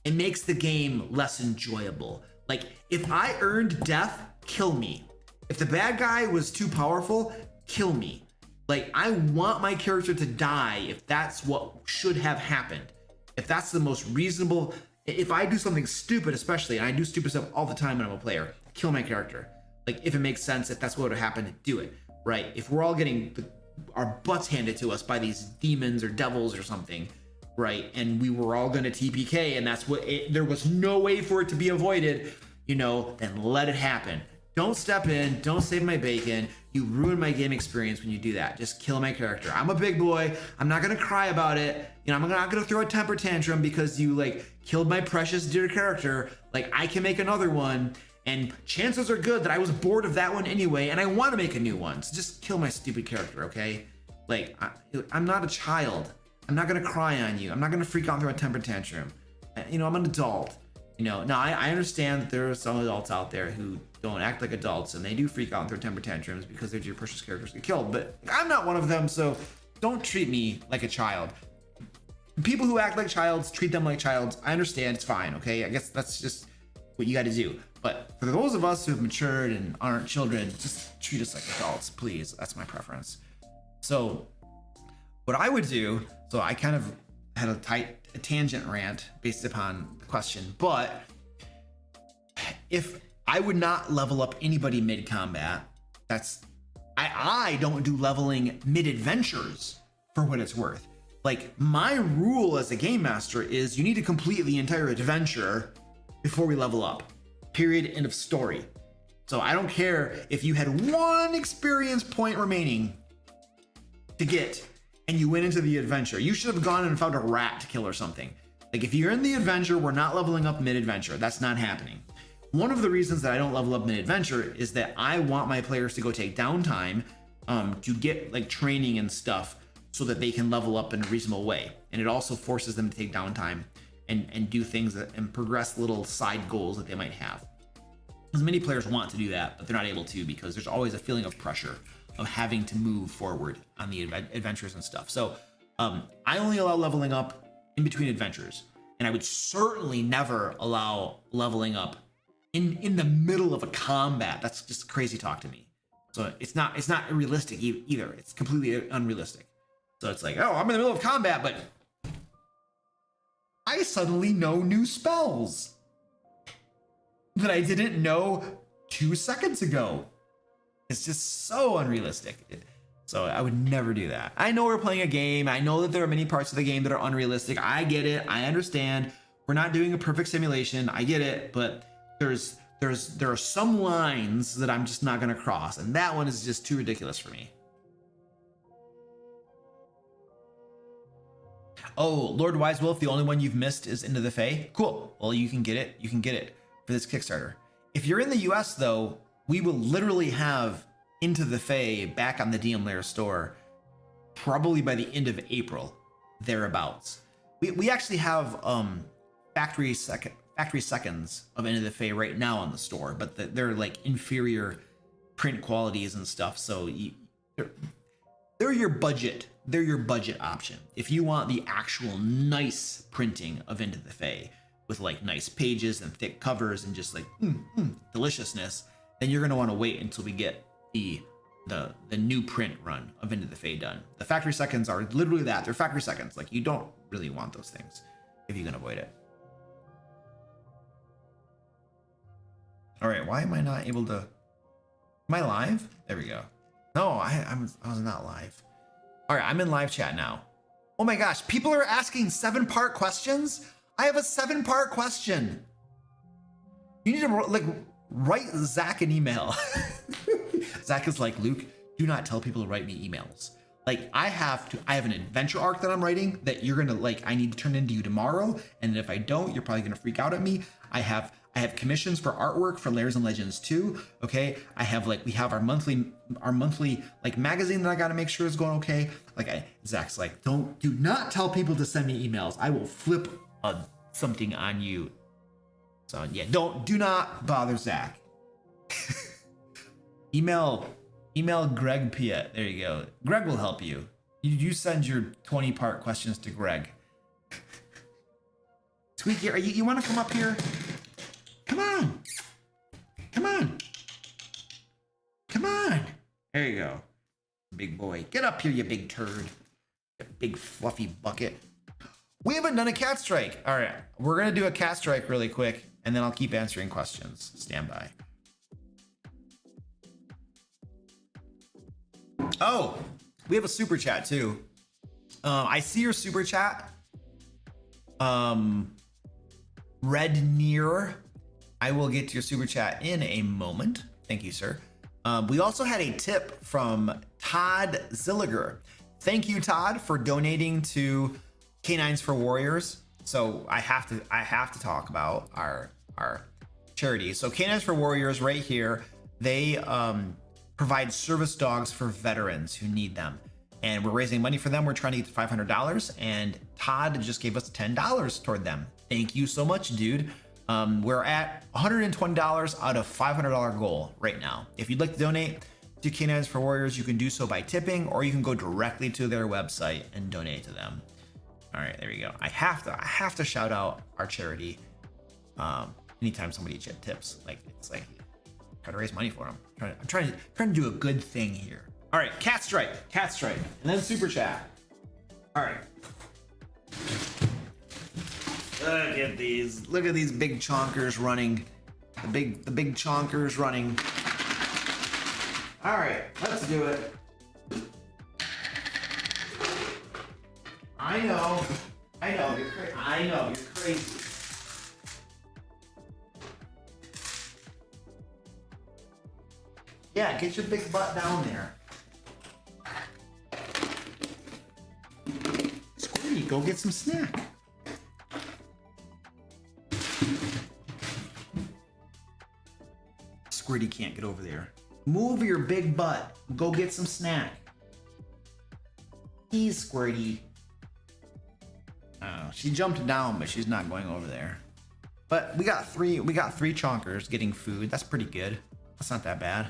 It makes the game less enjoyable. Like, if I earned death, kill me. If the bad guy was too powerful, kill me. Like, I want my character to die if that's what should have happened. If that's the most reasonable, if I do something stupid, especially, and I do stupid stuff all the time when I'm a player, kill my character. Like, if it makes sense, if that's what would happen, do it, right? If we're all getting our butts handed to us by these demons or devils or something, right? And we were all gonna TPK and that's what there was no way for it to be avoided, then let it happen. Don't step in, don't save my bacon. You ruin my game experience when you do that. Just kill my character. I'm a big boy. I'm not gonna cry about it. I'm not gonna throw a temper tantrum because you killed my precious dear character. I can make another one. And chances are good that I was bored of that one anyway, and I want to make a new one. So just kill my stupid character, okay? I'm not a child. I'm not gonna cry on you. I'm not gonna freak out and throw a temper tantrum. I'm an adult. You know, now I understand that there are some adults out there who don't act like adults and they do freak out in their temper tantrums because their precious characters get killed, but I'm not one of them, so don't treat me like a child. People who act like childs, treat them like childs. I understand, it's fine, okay? I guess that's just what you got to do. But for those of us who have matured and aren't children, just treat us like adults, please. That's my preference. So what I would do, so I kind of had a tangent rant based upon the question, but if I would not level up anybody mid-combat, that's I don't do leveling mid-adventures for what it's worth. Like, my rule as a game master is you need to complete the entire adventure before we level up. Period. End of story. So I don't care if you had 1 experience point remaining to get and you went into the adventure. You should have gone and found a rat to kill or something. Like, if you're in the adventure, we're not leveling up mid-adventure. That's not happening. One of the reasons that I don't level up mid-adventure is that I want my players to go take downtime to get like training and stuff so that they can level up in a reasonable way. And it also forces them to take downtime and do things and progress little side goals that they might have. As many players want to do that, but they're not able to because there's always a feeling of pressure of having to move forward on the adventures and stuff. So I only allow leveling up in between adventures, and I would certainly never allow leveling up in the middle of a combat. That's just crazy talk to me. So it's not realistic either. It's completely unrealistic. So it's like, oh, I'm in the middle of combat, but I suddenly know new spells that I didn't know 2 seconds ago. It's just so unrealistic. So I would never do that. I know we're playing a game. I know that there are many parts of the game that are unrealistic. I get it. I understand. We're not doing a perfect simulation. I get it. But there are some lines that I'm just not going to cross. And that one is just too ridiculous for me. Oh, Lord Wisewolf, the only one you've missed is Into the Fae. Cool. Well, you can get it. You can get it for this Kickstarter. If you're in the US, though, we will literally have Into the Fae back on the DM Lair store probably by the end of April, thereabouts. We actually have factory seconds of Into the Fae right now on the store, but they're like inferior print qualities and stuff. So they're your budget. They're your budget option. If you want the actual nice printing of Into the Fae with like nice pages and thick covers and just like deliciousness, then you're gonna want to wait until we get the new print run of Into the Fae done. The factory seconds are literally that. They're factory seconds. Like, you don't really want those things if you can avoid it. All right, why am I not able to? Am I live? There we go. No, I was not live. All right, I'm in live chat now. Oh my gosh, people are asking 7-part questions. I have a 7-part question. You need to like write Zach an email. Zach is like, Luke, do not tell people to write me emails. Like, I have an adventure arc that I'm writing that you're gonna like, I need to turn into you tomorrow. And if I don't, you're probably gonna freak out at me. I have commissions for artwork for Lairs Legends 2. Okay. We have our monthly like magazine that I got to make sure is going okay. Like Zach's like, do not tell people to send me emails. I will flip something on you. So yeah, do not bother Zach. Email Greg Piet. There you go. Greg will help you. You send your 20-part questions to Greg. Squeaky, you want to come up here? Come on. Come on. Come on. There you go. Big boy. Get up here, you big turd. You big fluffy bucket. We haven't done a cat strike. All right. We're going to do a cat strike really quick, and then I'll keep answering questions. Stand by. Oh, we have a super chat too. I see your super chat. Red Near. I will get to your super chat in a moment. Thank you, sir. We also had a tip from Todd Zilliger. Thank you, Todd, for donating to Canines for Warriors. So I have to talk about our charity. So Canines for Warriors right here, they provide service dogs for veterans who need them. And we're raising money for them. We're trying to get to $500, and Todd just gave us $10 toward them. Thank you so much, dude. We're at $120 out of $500 goal right now. If you'd like to donate to Canines for Warriors, you can do so by tipping, or you can go directly to their website and donate to them. All right, there you go. I have to shout out our charity. Anytime somebody tips, like it's like try to raise money for them. I'm trying to do a good thing here. All right, cat stripe, and then super chat. All right. Look at these big chonkers running. The big chonkers running. All right, let's do it. I know, you're crazy. Yeah, get your big butt down there. Squirty, go get some snack. Squirty can't get over there. Move your big butt. Go get some snack. He's Squirty. Oh, she jumped down, but she's not going over there. But we got three chonkers getting food. That's pretty good. That's not that bad.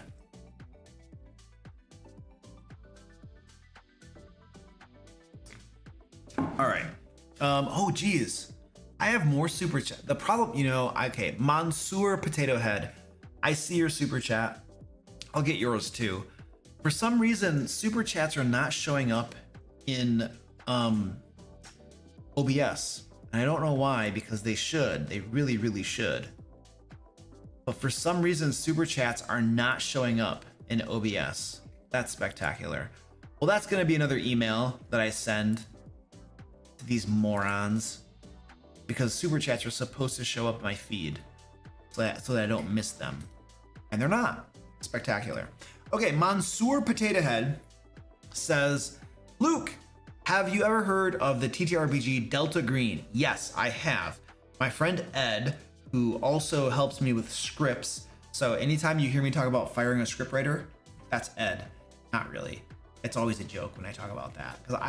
All right. Oh geez. I have more super chat. The problem, okay, Mansoor Potato Head. I see your super chat. I'll get yours too. For some reason, super chats are not showing up in OBS. And I don't know why, because they should. They really, really should. But for some reason, super chats are not showing up in OBS. That's spectacular. Well, that's going to be another email that I send to these morons, because super chats are supposed to show up in my feed so that I don't miss them. And they're not. Spectacular. Okay, Mansoor Potato Head says, Luke, have you ever heard of the TTRPG Delta Green? Yes, I have. My friend Ed, who also helps me with scripts. So anytime you hear me talk about firing a scriptwriter, that's Ed. Not really. It's always a joke when I talk about that, because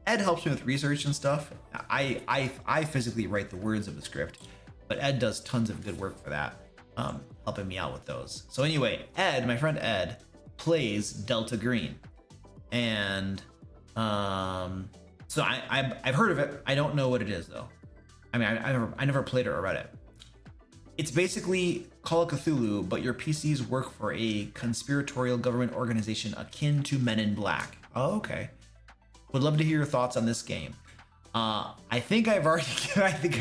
Ed helps me with research and stuff. I physically write the words of the script, but Ed does tons of good work for that, helping me out with those. So anyway, Ed, my friend Ed, plays Delta Green, and so I've heard of it. I don't know what it is though. I mean, I never played it or read it. It's basically Call of Cthulhu, but your PCs work for a conspiratorial government organization akin to Men in Black. Oh, okay. Would love to hear your thoughts on this game. I think I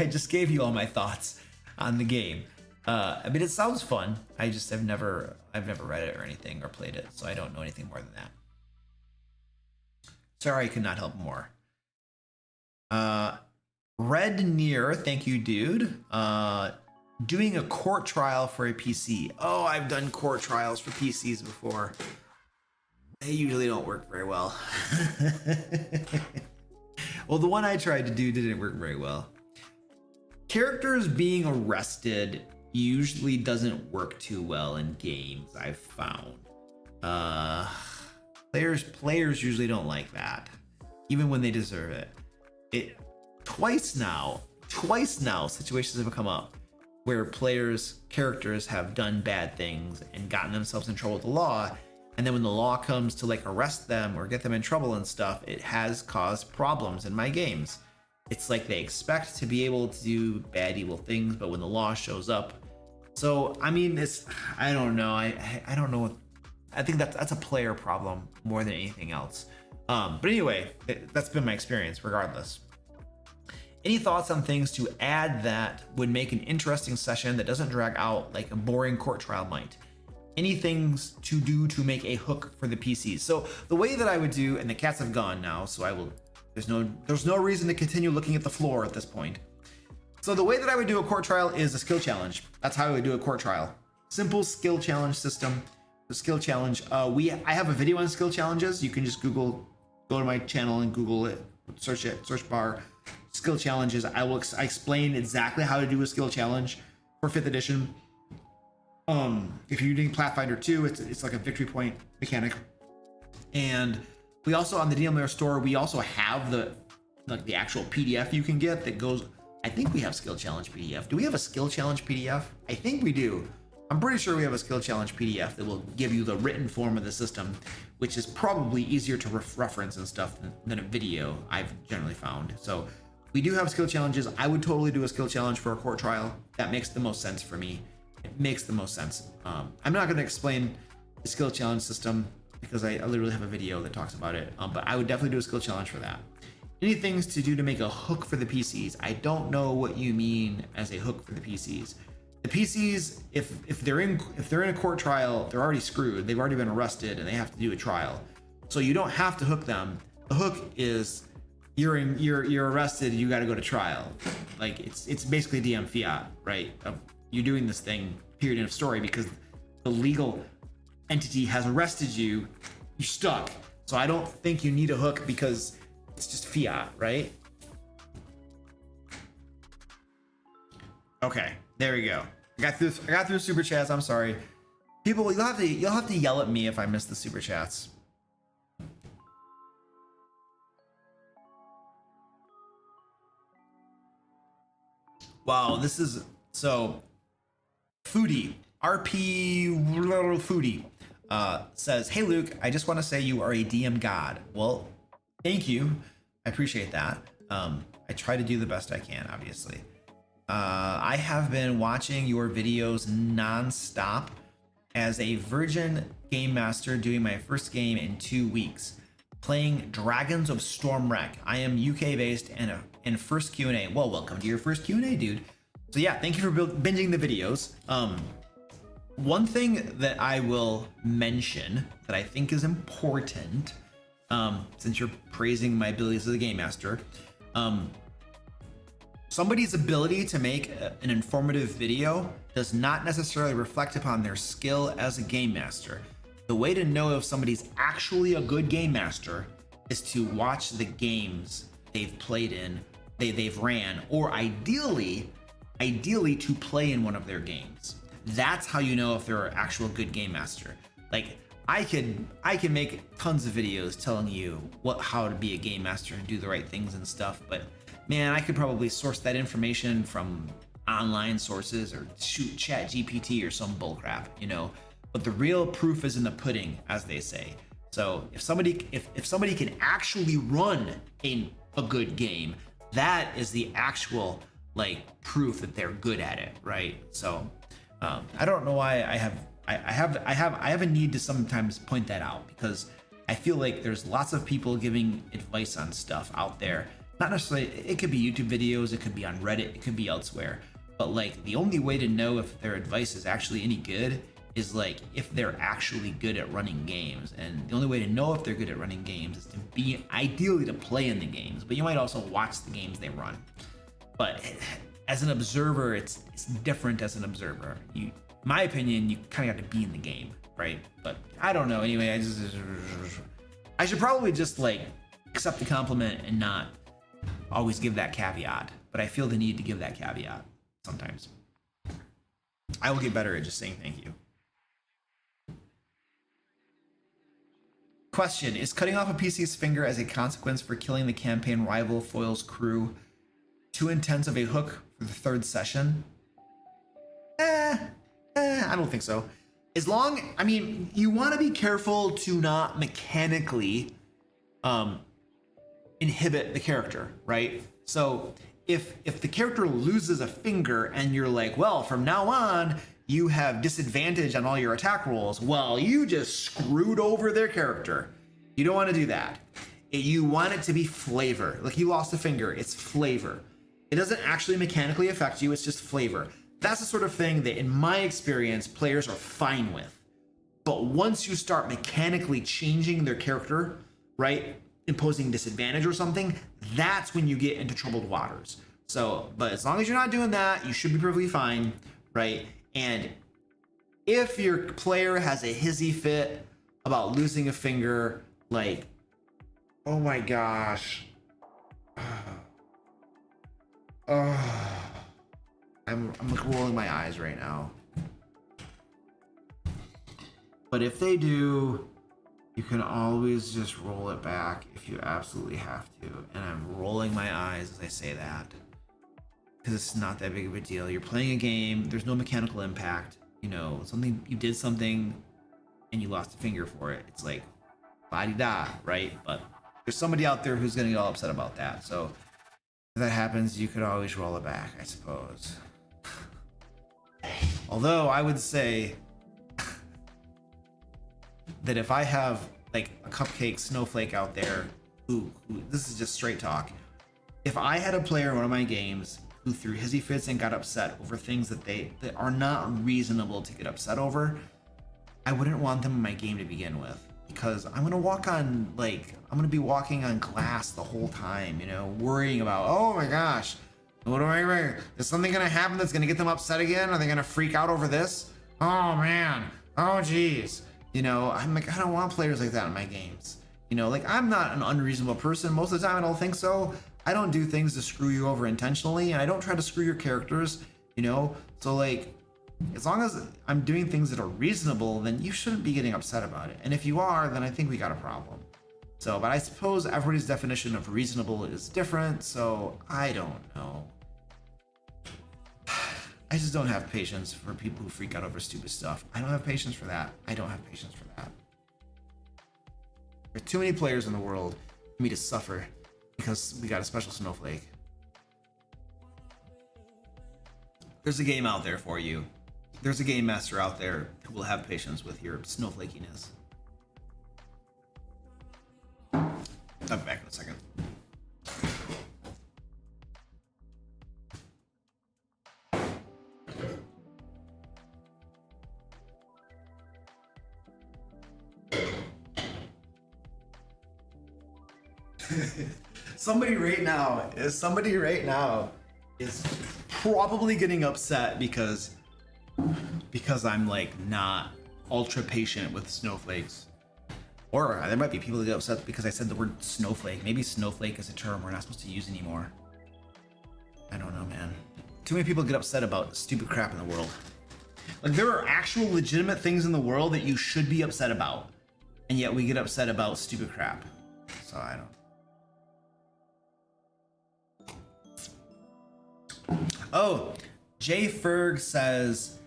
just gave you all my thoughts on the game. I mean, it sounds fun. I've never read it or anything or played it, so I don't know anything more than that. Sorry, I could not help more. Red Near, thank you, dude. Doing a court trial for a PC. Oh, I've done court trials for PCs before. They usually don't work very well. Well, the one I tried to do didn't work very well. Characters being arrested usually doesn't work too well in games, I've found. Players usually don't like that, even when they deserve it. Twice now, situations have come up where characters have done bad things and gotten themselves in trouble with the law. And then when the law comes to like arrest them or get them in trouble and stuff, it has caused problems in my games. It's like they expect to be able to do bad, evil things, but when the law shows up. So, I mean, I don't know. I don't know. I think that's a player problem more than anything else. But anyway, that's been my experience regardless. Any thoughts on things to add that would make an interesting session that doesn't drag out like a boring court trial might? Any things to do to make a hook for the PCs? So the way that I would do, and the cats have gone now, so I will, there's no reason to continue looking at the floor at this point. So the way that I would do a court trial is a skill challenge. That's how I would do a court trial. Simple skill challenge system. The skill challenge. I have a video on skill challenges. You can just go to my channel and Google it, search bar, skill challenges. I explain exactly how to do a skill challenge for 5th edition. If you're doing Pathfinder 2, it's like a victory point mechanic. And we also, on the DMR store, we also have the actual PDF you can get that goes I think we have skill challenge PDF. Do we have a skill challenge PDF? I think we do. I'm pretty sure we have a skill challenge PDF that will give you the written form of the system, which is probably easier to reference and stuff than a video, I've generally found. So we do have skill challenges. I would totally do a skill challenge for a court trial. That makes the most sense for me. It makes the most sense. I'm not going to explain the skill challenge system because I literally have a video that talks about it, but I would definitely do a skill challenge for that. Any things to do to make a hook for the PCs? I don't know what you mean as a hook for the PCs. The PCs, if they're in a court trial, they're already screwed. They've already been arrested and they have to do a trial. So you don't have to hook them. The hook is you're arrested. You got to go to trial. Like it's basically DM fiat, right? You're doing this thing, period, end of story, because the legal entity has arrested you. You're stuck. So I don't think you need a hook because it's just fiat, right? Okay, there we go. I got through super chats. I'm sorry, people. You'll have to yell at me if I miss the super chats. Wow, this is so. Foodie RP Foodie says, "Hey Luke, I just want to say you are a DM god." Well, thank you. I appreciate that. I try to do the best I can, obviously. I have been watching your videos non-stop as a virgin game master doing my first game in 2 weeks, playing Dragons of Stormwreck. I am UK based and first Q&A. Well, welcome to your first Q&A, dude. So yeah, thank you for binging the videos. One thing that I will mention that I think is important, since you're praising my abilities as a game master, somebody's ability to make an informative video does not necessarily reflect upon their skill as a game master. The way to know if somebody's actually a good game master is to watch the games they've played in, they've ran, or ideally to play in one of their games. That's how you know if they're an actual good game master. Like I can make tons of videos telling you how to be a game master and do the right things and stuff, but man, I could probably source that information from online sources or shoot chat GPT or some bullcrap, you know. But the real proof is in the pudding, as they say. So if somebody can actually run a good game, that is the actual like proof that they're good at it, right? So I don't know why I have a need to sometimes point that out, because I feel like there's lots of people giving advice on stuff out there. Not necessarily, it could be YouTube videos, it could be on Reddit, it could be elsewhere. But like the only way to know if their advice is actually any good is like if they're actually good at running games. And the only way to know if they're good at running games is to be ideally to play in the games, but you might also watch the games they run. But as an observer, it's different as an observer. My opinion, you kind of got to be in the game, right? But I don't know. Anyway, I should probably just like accept the compliment and not always give that caveat. But I feel the need to give that caveat sometimes. I will get better at just saying thank you. Question: is cutting off a PC's finger as a consequence for killing the campaign rival foil's crew too intense of a hook for the third session? I don't think so. I mean, you want to be careful to not mechanically inhibit the character, right? So if the character loses a finger and you're like, well, from now on you have disadvantage on all your attack rolls, well, you just screwed over their character. You don't want to do that. You want it to be flavor. Like, you lost a finger, it's flavor. It doesn't actually mechanically affect you, it's just flavor. That's the sort of thing that, in my experience, players are fine with. But once you start mechanically changing their character, right, imposing disadvantage or something, that's when you get into troubled waters. So, but as long as you're not doing that, you should be perfectly fine, right? And if your player has a hissy fit about losing a finger, like, oh my gosh. I'm like rolling my eyes right now. But if they do, you can always just roll it back if you absolutely have to. And I'm rolling my eyes as I say that. because it's not that big of a deal. You're playing a game. There's no mechanical impact. You know, something you did something and you lost a finger for it. It's like, la-di-da, right? But there's somebody out there who's gonna get all upset about that. So if that happens, you could always roll it back, I suppose. Although I would say that if I have like a cupcake snowflake out there, who this is just straight talk. If I had a player in one of my games who threw hissy fits and got upset over things that are not reasonable to get upset over, I wouldn't want them in my game to begin with, because I'm gonna be walking on glass the whole time, you know, worrying about, oh my gosh, what do I, is something gonna happen that's gonna get them upset again? Are they gonna freak out over this? Oh man, oh geez. You know, I'm like, I don't want players like that in my games. You know, like, I'm not an unreasonable person. Most of the time I don't think so. I don't do things to screw you over intentionally, and I don't try to screw your characters, you know? So like, as long as I'm doing things that are reasonable, then you shouldn't be getting upset about it. And if you are, then I think we got a problem. So, but I suppose everybody's definition of reasonable is different, so I don't know. I just don't have patience for people who freak out over stupid stuff. I don't have patience for that. I don't have patience for that. There are too many players in the world for me to suffer because we got a special snowflake. There's a game out there for you. There's a game master out there who will have patience with your snowflakiness. I'll be back in a second. Somebody right now is probably getting upset because I'm like not ultra patient with snowflakes. Or there might be people that get upset because I said the word snowflake. Maybe snowflake is a term we're not supposed to use anymore. I don't know, man. Too many people get upset about stupid crap in the world. Like, there are actual legitimate things in the world that you should be upset about, and yet we get upset about stupid crap. So I don't. Oh, Jay Ferg says,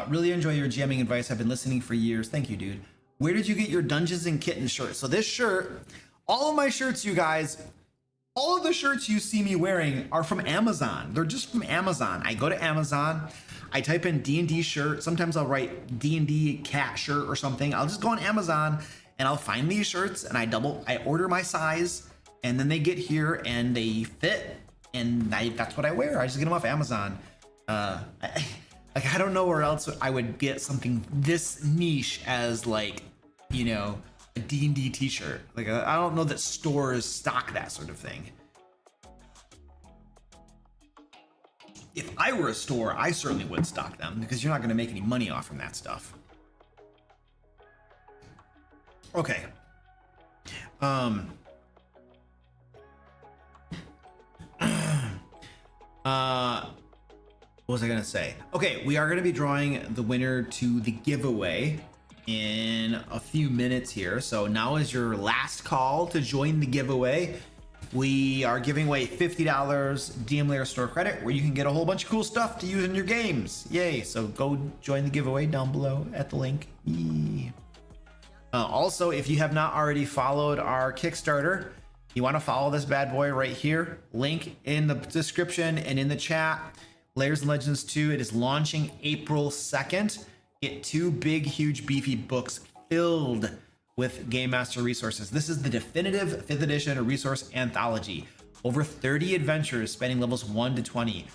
really enjoy your GMing advice. I've been listening for years. Thank you, dude. Where did you get your Dungeons and Kittens shirt? So this shirt, all of my shirts, you guys, all of the shirts you see me wearing are from Amazon. They're just from Amazon. I go to Amazon, I type in D&D shirt. Sometimes I'll write D&D cat shirt or something. I'll just go on Amazon and I'll find these shirts and I order my size, and then they get here and they fit. And that's what I wear. I just get them off Amazon. I don't know where else I would get something this niche as, like, you know, a D&D t-shirt. Like, I don't know that stores stock that sort of thing. If I were a store, I certainly would stock them, because you're not going to make any money off from that stuff. Okay. What was I gonna say? Okay, we are gonna be drawing the winner to the giveaway in a few minutes here. So now is your last call to join the giveaway. We are giving away $50 DM Lair store credit, where you can get a whole bunch of cool stuff to use in your games. Yay! So go join the giveaway down below at the link. Yee. Also, if you have not already followed our Kickstarter, you want to follow this bad boy right here. Link in the description and in the chat. Lairs Legends 2. It is launching April 2nd. Get 2 big, huge, beefy books filled with Game Master resources. This is the definitive 5th edition resource anthology. Over 30 adventures spanning levels 1 to 20.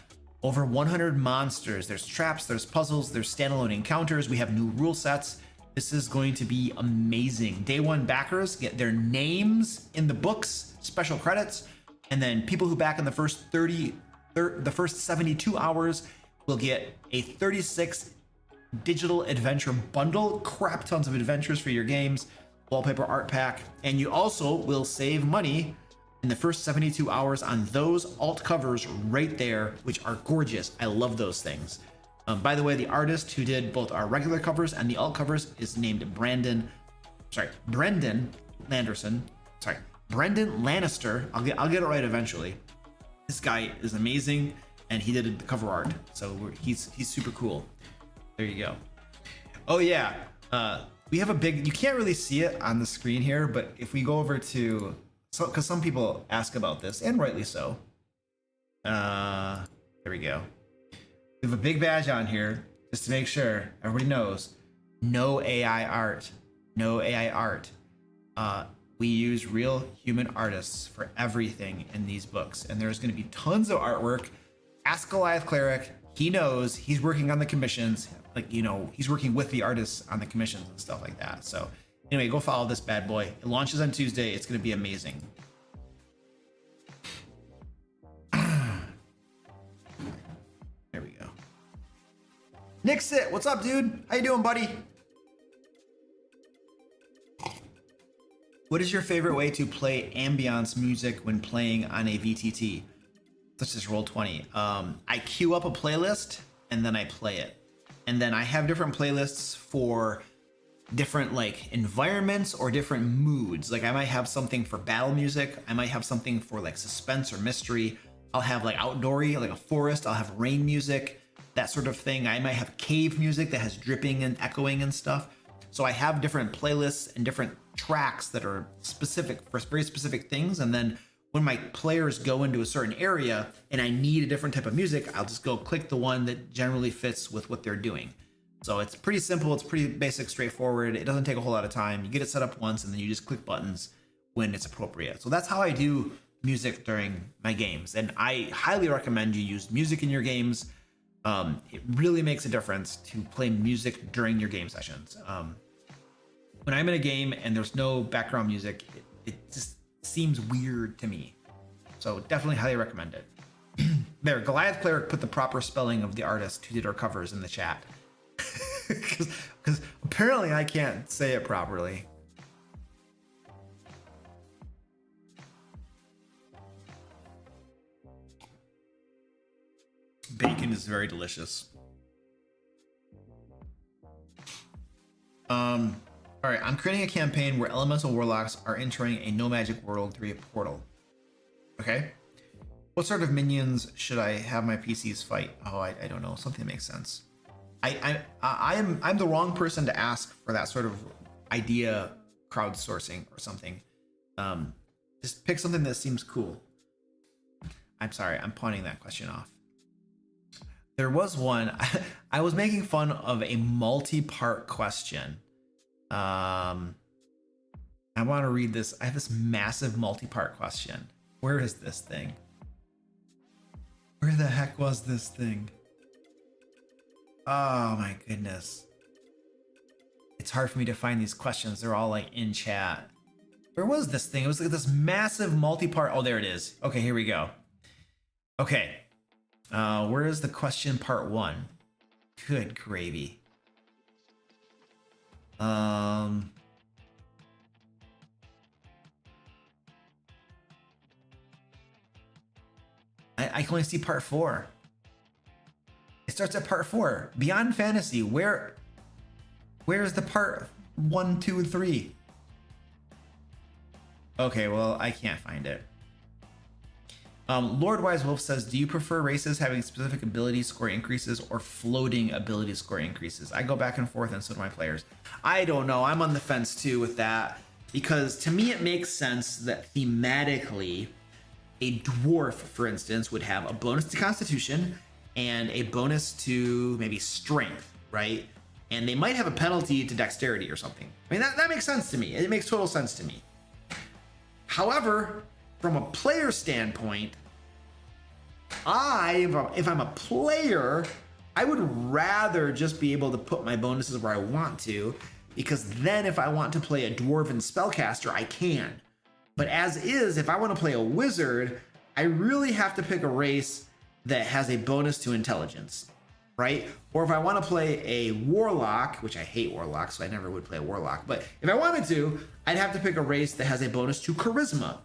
Over 100 monsters. There's traps, there's puzzles, there's standalone encounters. We have new rule sets. This is going to be amazing. Day 1 backers get their names in the books, special credits, and then people who back in the first 72 hours will get a 36 digital adventure bundle, crap tons of adventures for your games, wallpaper art pack, and you also will save money in the first 72 hours on those alt covers right there, which are gorgeous. I love those things. By the way, the artist who did both our regular covers and the alt covers is named Brendan Landerson. Brendan Lannister. I'll get it right eventually. This guy is amazing. and he did the cover art. So he's super cool. There you go. Oh yeah, we have a big. You can't really see it on the screen here, but if we go over to, because some people ask about this, and rightly so. There we go. We have a big badge on here just to make sure everybody knows. No AI art. No AI art. We use real human artists for everything in these books, and there's going to be tons of artwork. Ask Goliath Cleric. He knows. He's working on the commissions. Like, you know, he's working with the artists on the commissions and stuff like that. So anyway, go follow this bad boy. It launches on Tuesday. It's going to be amazing. There we go. Nixit, what's up, dude? How you doing, buddy? What is your favorite way to play ambiance music when playing on a VTT, such as Roll20? I queue up a playlist and then I play it. And then I have different playlists for different like environments or different moods. Like I might have something for battle music. I might have something for like suspense or mystery. I'll have like outdoory, like a forest. I'll have rain music, that sort of thing. I might have cave music that has dripping and echoing and stuff. So I have different playlists and different tracks that are specific for very specific things. And then when my players go into a certain area and I need a different type of music, I'll just go click the one that generally fits with what they're doing. So it's pretty simple. It's pretty basic, straightforward. It doesn't take a whole lot of time. You get it set up once and then you just click buttons when it's appropriate. So that's how I do music during my games. And I highly recommend you use music in your games. It really makes a difference to play music during your game sessions. When I'm in a game and there's no background music, it just seems weird to me. So definitely highly recommend it. There, Goliath Cleric put the proper spelling of the artist who did our covers in the chat. Because apparently I can't say it properly. Bacon is very delicious. All right, I'm creating a campaign where elemental warlocks are entering a no magic world through a portal. Okay. What sort of minions should I have my PCs fight? Oh, I don't know. Something that makes sense. I'm the wrong person to ask for that sort of idea crowdsourcing or something. Just pick something that seems cool. I'm sorry, I'm pawning that question off. There was one. I was making fun of a multi-part question. I want to read this. I have this massive multi-part question. Where is this thing? Where the heck was this thing? Oh my goodness. It's hard for me to find these questions. They're all like in chat. Where was this thing? It was like this massive multi-part. Oh, there it is. Okay, here we go. Okay. Where is the question part 1? Good gravy. I can only see part 4. It starts at part 4. Beyond Fantasy. Where's the part 1, 2, and 3? Okay, well, I can't find it. Lord Wise Wolf says, do you prefer races having specific ability score increases or floating ability score increases? I go back and forth, and so do my players. I don't know. I'm on the fence too with that, because to me it makes sense that thematically a dwarf, for instance, would have a bonus to Constitution and a bonus to maybe Strength, right? And they might have a penalty to Dexterity or something. I mean, that makes sense to me. It makes total sense to me. However, from a player standpoint, if I'm a player, I would rather just be able to put my bonuses where I want to, because then if I want to play a dwarven spellcaster, I can. But as is, if I want to play a wizard, I really have to pick a race that has a bonus to intelligence, right? Or if I want to play a warlock, which I hate warlocks, so I never would play a warlock, but if I wanted to, I'd have to pick a race that has a bonus to charisma.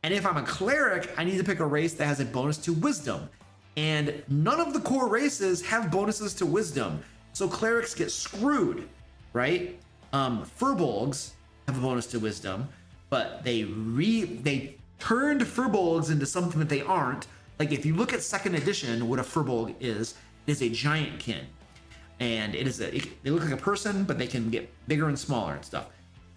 And if I'm a cleric, I need to pick a race that has a bonus to wisdom. And none of the core races have bonuses to wisdom. So clerics get screwed, right? Furbolgs have a bonus to wisdom, but they turned Furbolgs into something that they aren't. Like if you look at second edition, what a furbolg is, it is a giant kin. And they look like a person, but they can get bigger and smaller and stuff.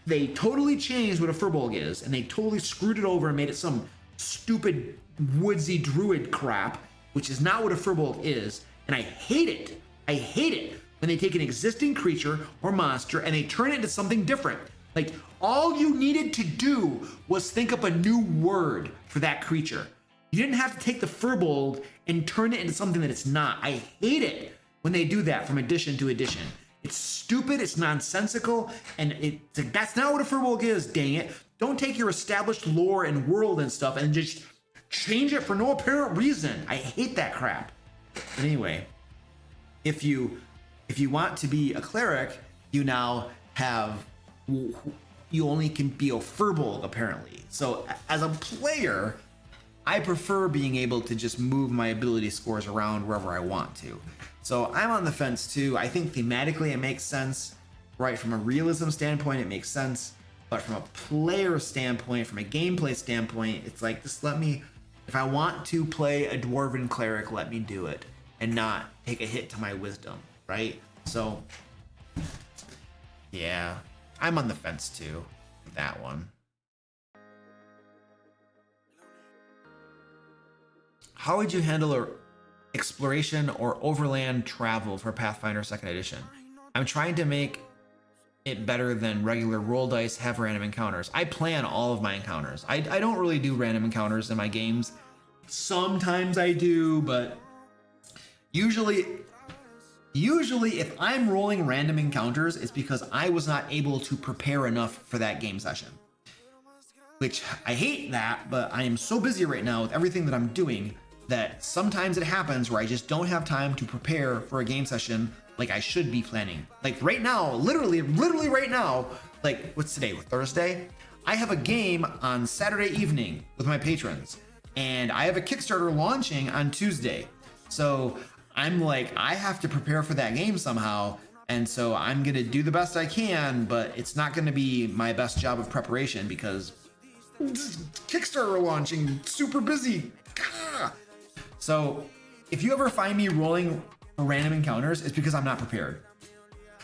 They totally changed what a furbolg is, and they totally screwed it over and made it some stupid woodsy druid crap, which is not what a furbolg is. And I hate it. I hate it when they take an existing creature or monster and they turn it into something different. Like all you needed to do was think up a new word for that creature. You didn't have to take the furbolg and turn it into something that it's not. I hate it when they do that from edition to edition. It's stupid, it's nonsensical, and that's not what a furbolg is, dang it. Don't take your established lore and world and stuff and just change it for no apparent reason. I hate that crap. But anyway, if you want to be a cleric, you now have, you only can be a furbolg apparently. So as a player, I prefer being able to just move my ability scores around wherever I want to. So I'm on the fence too. I think thematically it makes sense, right? From a realism standpoint, it makes sense. But from a player standpoint, from a gameplay standpoint, it's like, just let me, if I want to play a dwarven cleric, let me do it and not take a hit to my wisdom, right? So yeah, I'm on the fence too with that one. How would you handle exploration or overland travel for Pathfinder 2nd Edition? I'm trying to make it better than regular roll dice, have random encounters. I plan all of my encounters. I don't really do random encounters in my games. Sometimes I do, but usually if I'm rolling random encounters, it's because I was not able to prepare enough for that game session. Which I hate that, but I am so busy right now with everything that I'm doing that sometimes it happens where I just don't have time to prepare for a game session like I should be planning. Like right now, literally right now, like what's today, Thursday? I have a game on Saturday evening with my patrons, and I have a Kickstarter launching on Tuesday. So I'm like, I have to prepare for that game somehow, and so I'm gonna do the best I can, but it's not gonna be my best job of preparation because Kickstarter launching, super busy. Gah! So if you ever find me rolling random encounters, it's because I'm not prepared.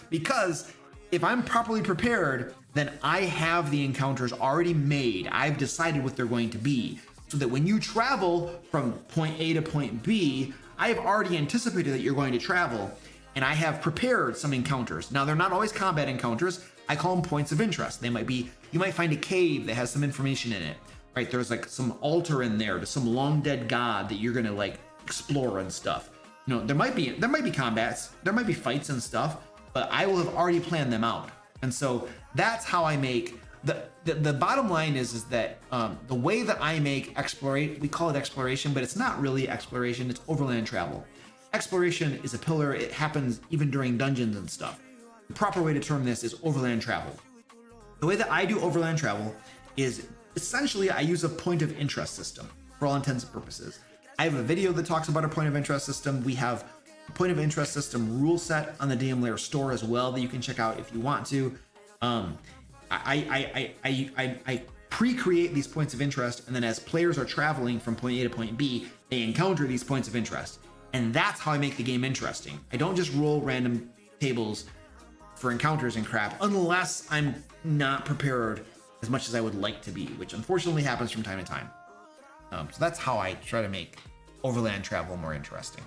Because if I'm properly prepared, then I have the encounters already made. I've decided what they're going to be, so that when you travel from point A to point B, I have already anticipated that you're going to travel, and I have prepared some encounters. Now, they're not always combat encounters. I call them points of interest. They might be, you might find a cave that has some information in it, right? There's like some altar in there to some long dead god that you're gonna like explore and stuff. You know, there might be combats, there might be fights and stuff, but I will have already planned them out. And so that's how I make the bottom line is that the way that I make exploration, we call it exploration, but it's not really exploration, it's overland travel. Exploration is a pillar, it happens even during dungeons and stuff. The proper way to term this is overland travel. The way that I do overland travel is essentially I use a point of interest system for all intents and purposes. I have a video that talks about a point of interest system. We have a point of interest system rule set on the DM Lair store as well that you can check out if you want to. I pre-create these points of interest, and then as players are traveling from point A to point B, they encounter these points of interest. And that's how I make the game interesting. I don't just roll random tables for encounters and crap unless I'm not prepared as much as I would like to be, which unfortunately happens from time to time. So that's how I try to make overland travel more interesting.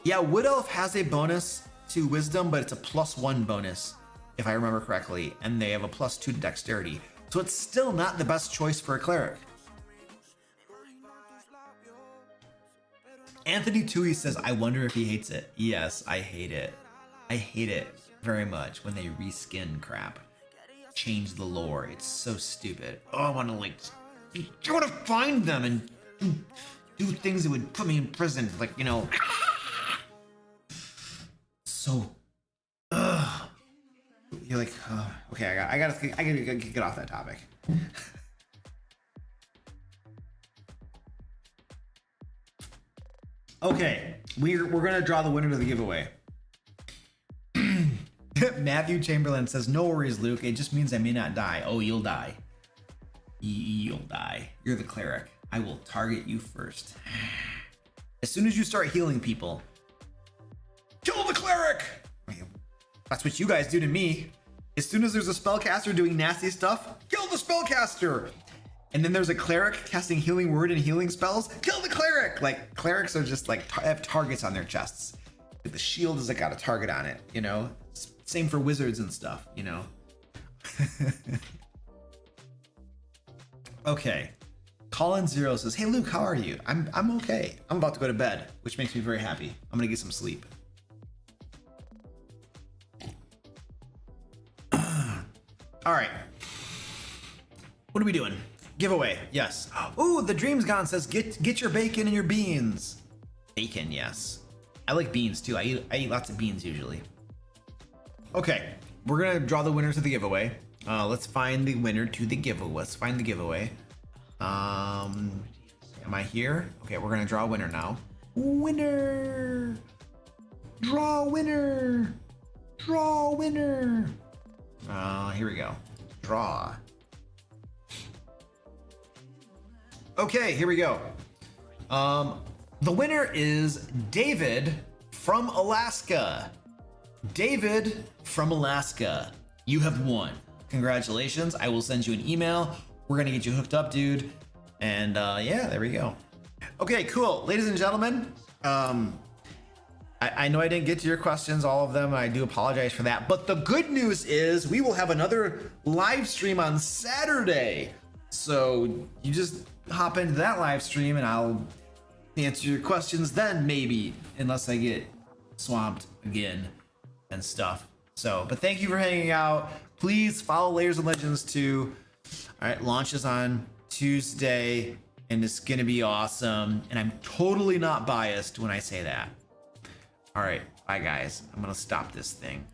Yeah, Wood Elf has a bonus to Wisdom, but it's a +1 bonus, if I remember correctly, and they have a +2 to Dexterity. So it's still not the best choice for a Cleric. Anthony Tui says, I wonder if he hates it. Yes, I hate it. I hate it very much when they reskin crap. Change the lore. It's so stupid. Oh, I want to find them and do things that would put me in prison. Like, you know. So, you're like, okay, I gotta get off that topic. Okay, we're gonna draw the winner to the giveaway. Matthew Chamberlain says, no worries, Luke. It just means I may not die. Oh, you'll die. You'll die. You're the cleric. I will target you first. As soon as you start healing people, kill the cleric! That's what you guys do to me. As soon as there's a spellcaster doing nasty stuff, kill the spellcaster! And then there's a cleric casting healing word and healing spells, kill the cleric! Like, clerics are just like, have targets on their chests. Like, the shield has like got a target on it, you know? Same for wizards and stuff, you know? Okay. Colin Zero says, hey Luke, how are you? I'm okay. I'm about to go to bed, which makes me very happy. I'm gonna get some sleep. All right. What are we doing? Giveaway, yes. Ooh, the Dreams Gone says, get your bacon and your beans. Bacon, yes. I like beans too. I eat lots of beans usually. Okay, we're gonna draw the winners of the giveaway. Let's find the winner to the giveaway. Let's find the giveaway. Am I here? Okay, we're gonna draw a winner now. Winner! Draw winner! Draw winner! Here we go. Draw. Okay, here we go. The winner is David from Alaska. David from Alaska, you have won. Congratulations. I will send you an email. We're gonna get you hooked up, dude. And yeah, there we go. Okay, cool. Ladies and gentlemen, I know I didn't get to your questions, all of them. I do apologize for that. But the good news is we will have another live stream on Saturday. So you just hop into that live stream and I'll answer your questions then, maybe, unless I get swamped again and stuff. So, but thank you for hanging out. Please follow Lairs Legends too. All right, launches on Tuesday and it's gonna be awesome. And I'm totally not biased when I say that. All right, bye guys. I'm gonna stop this thing.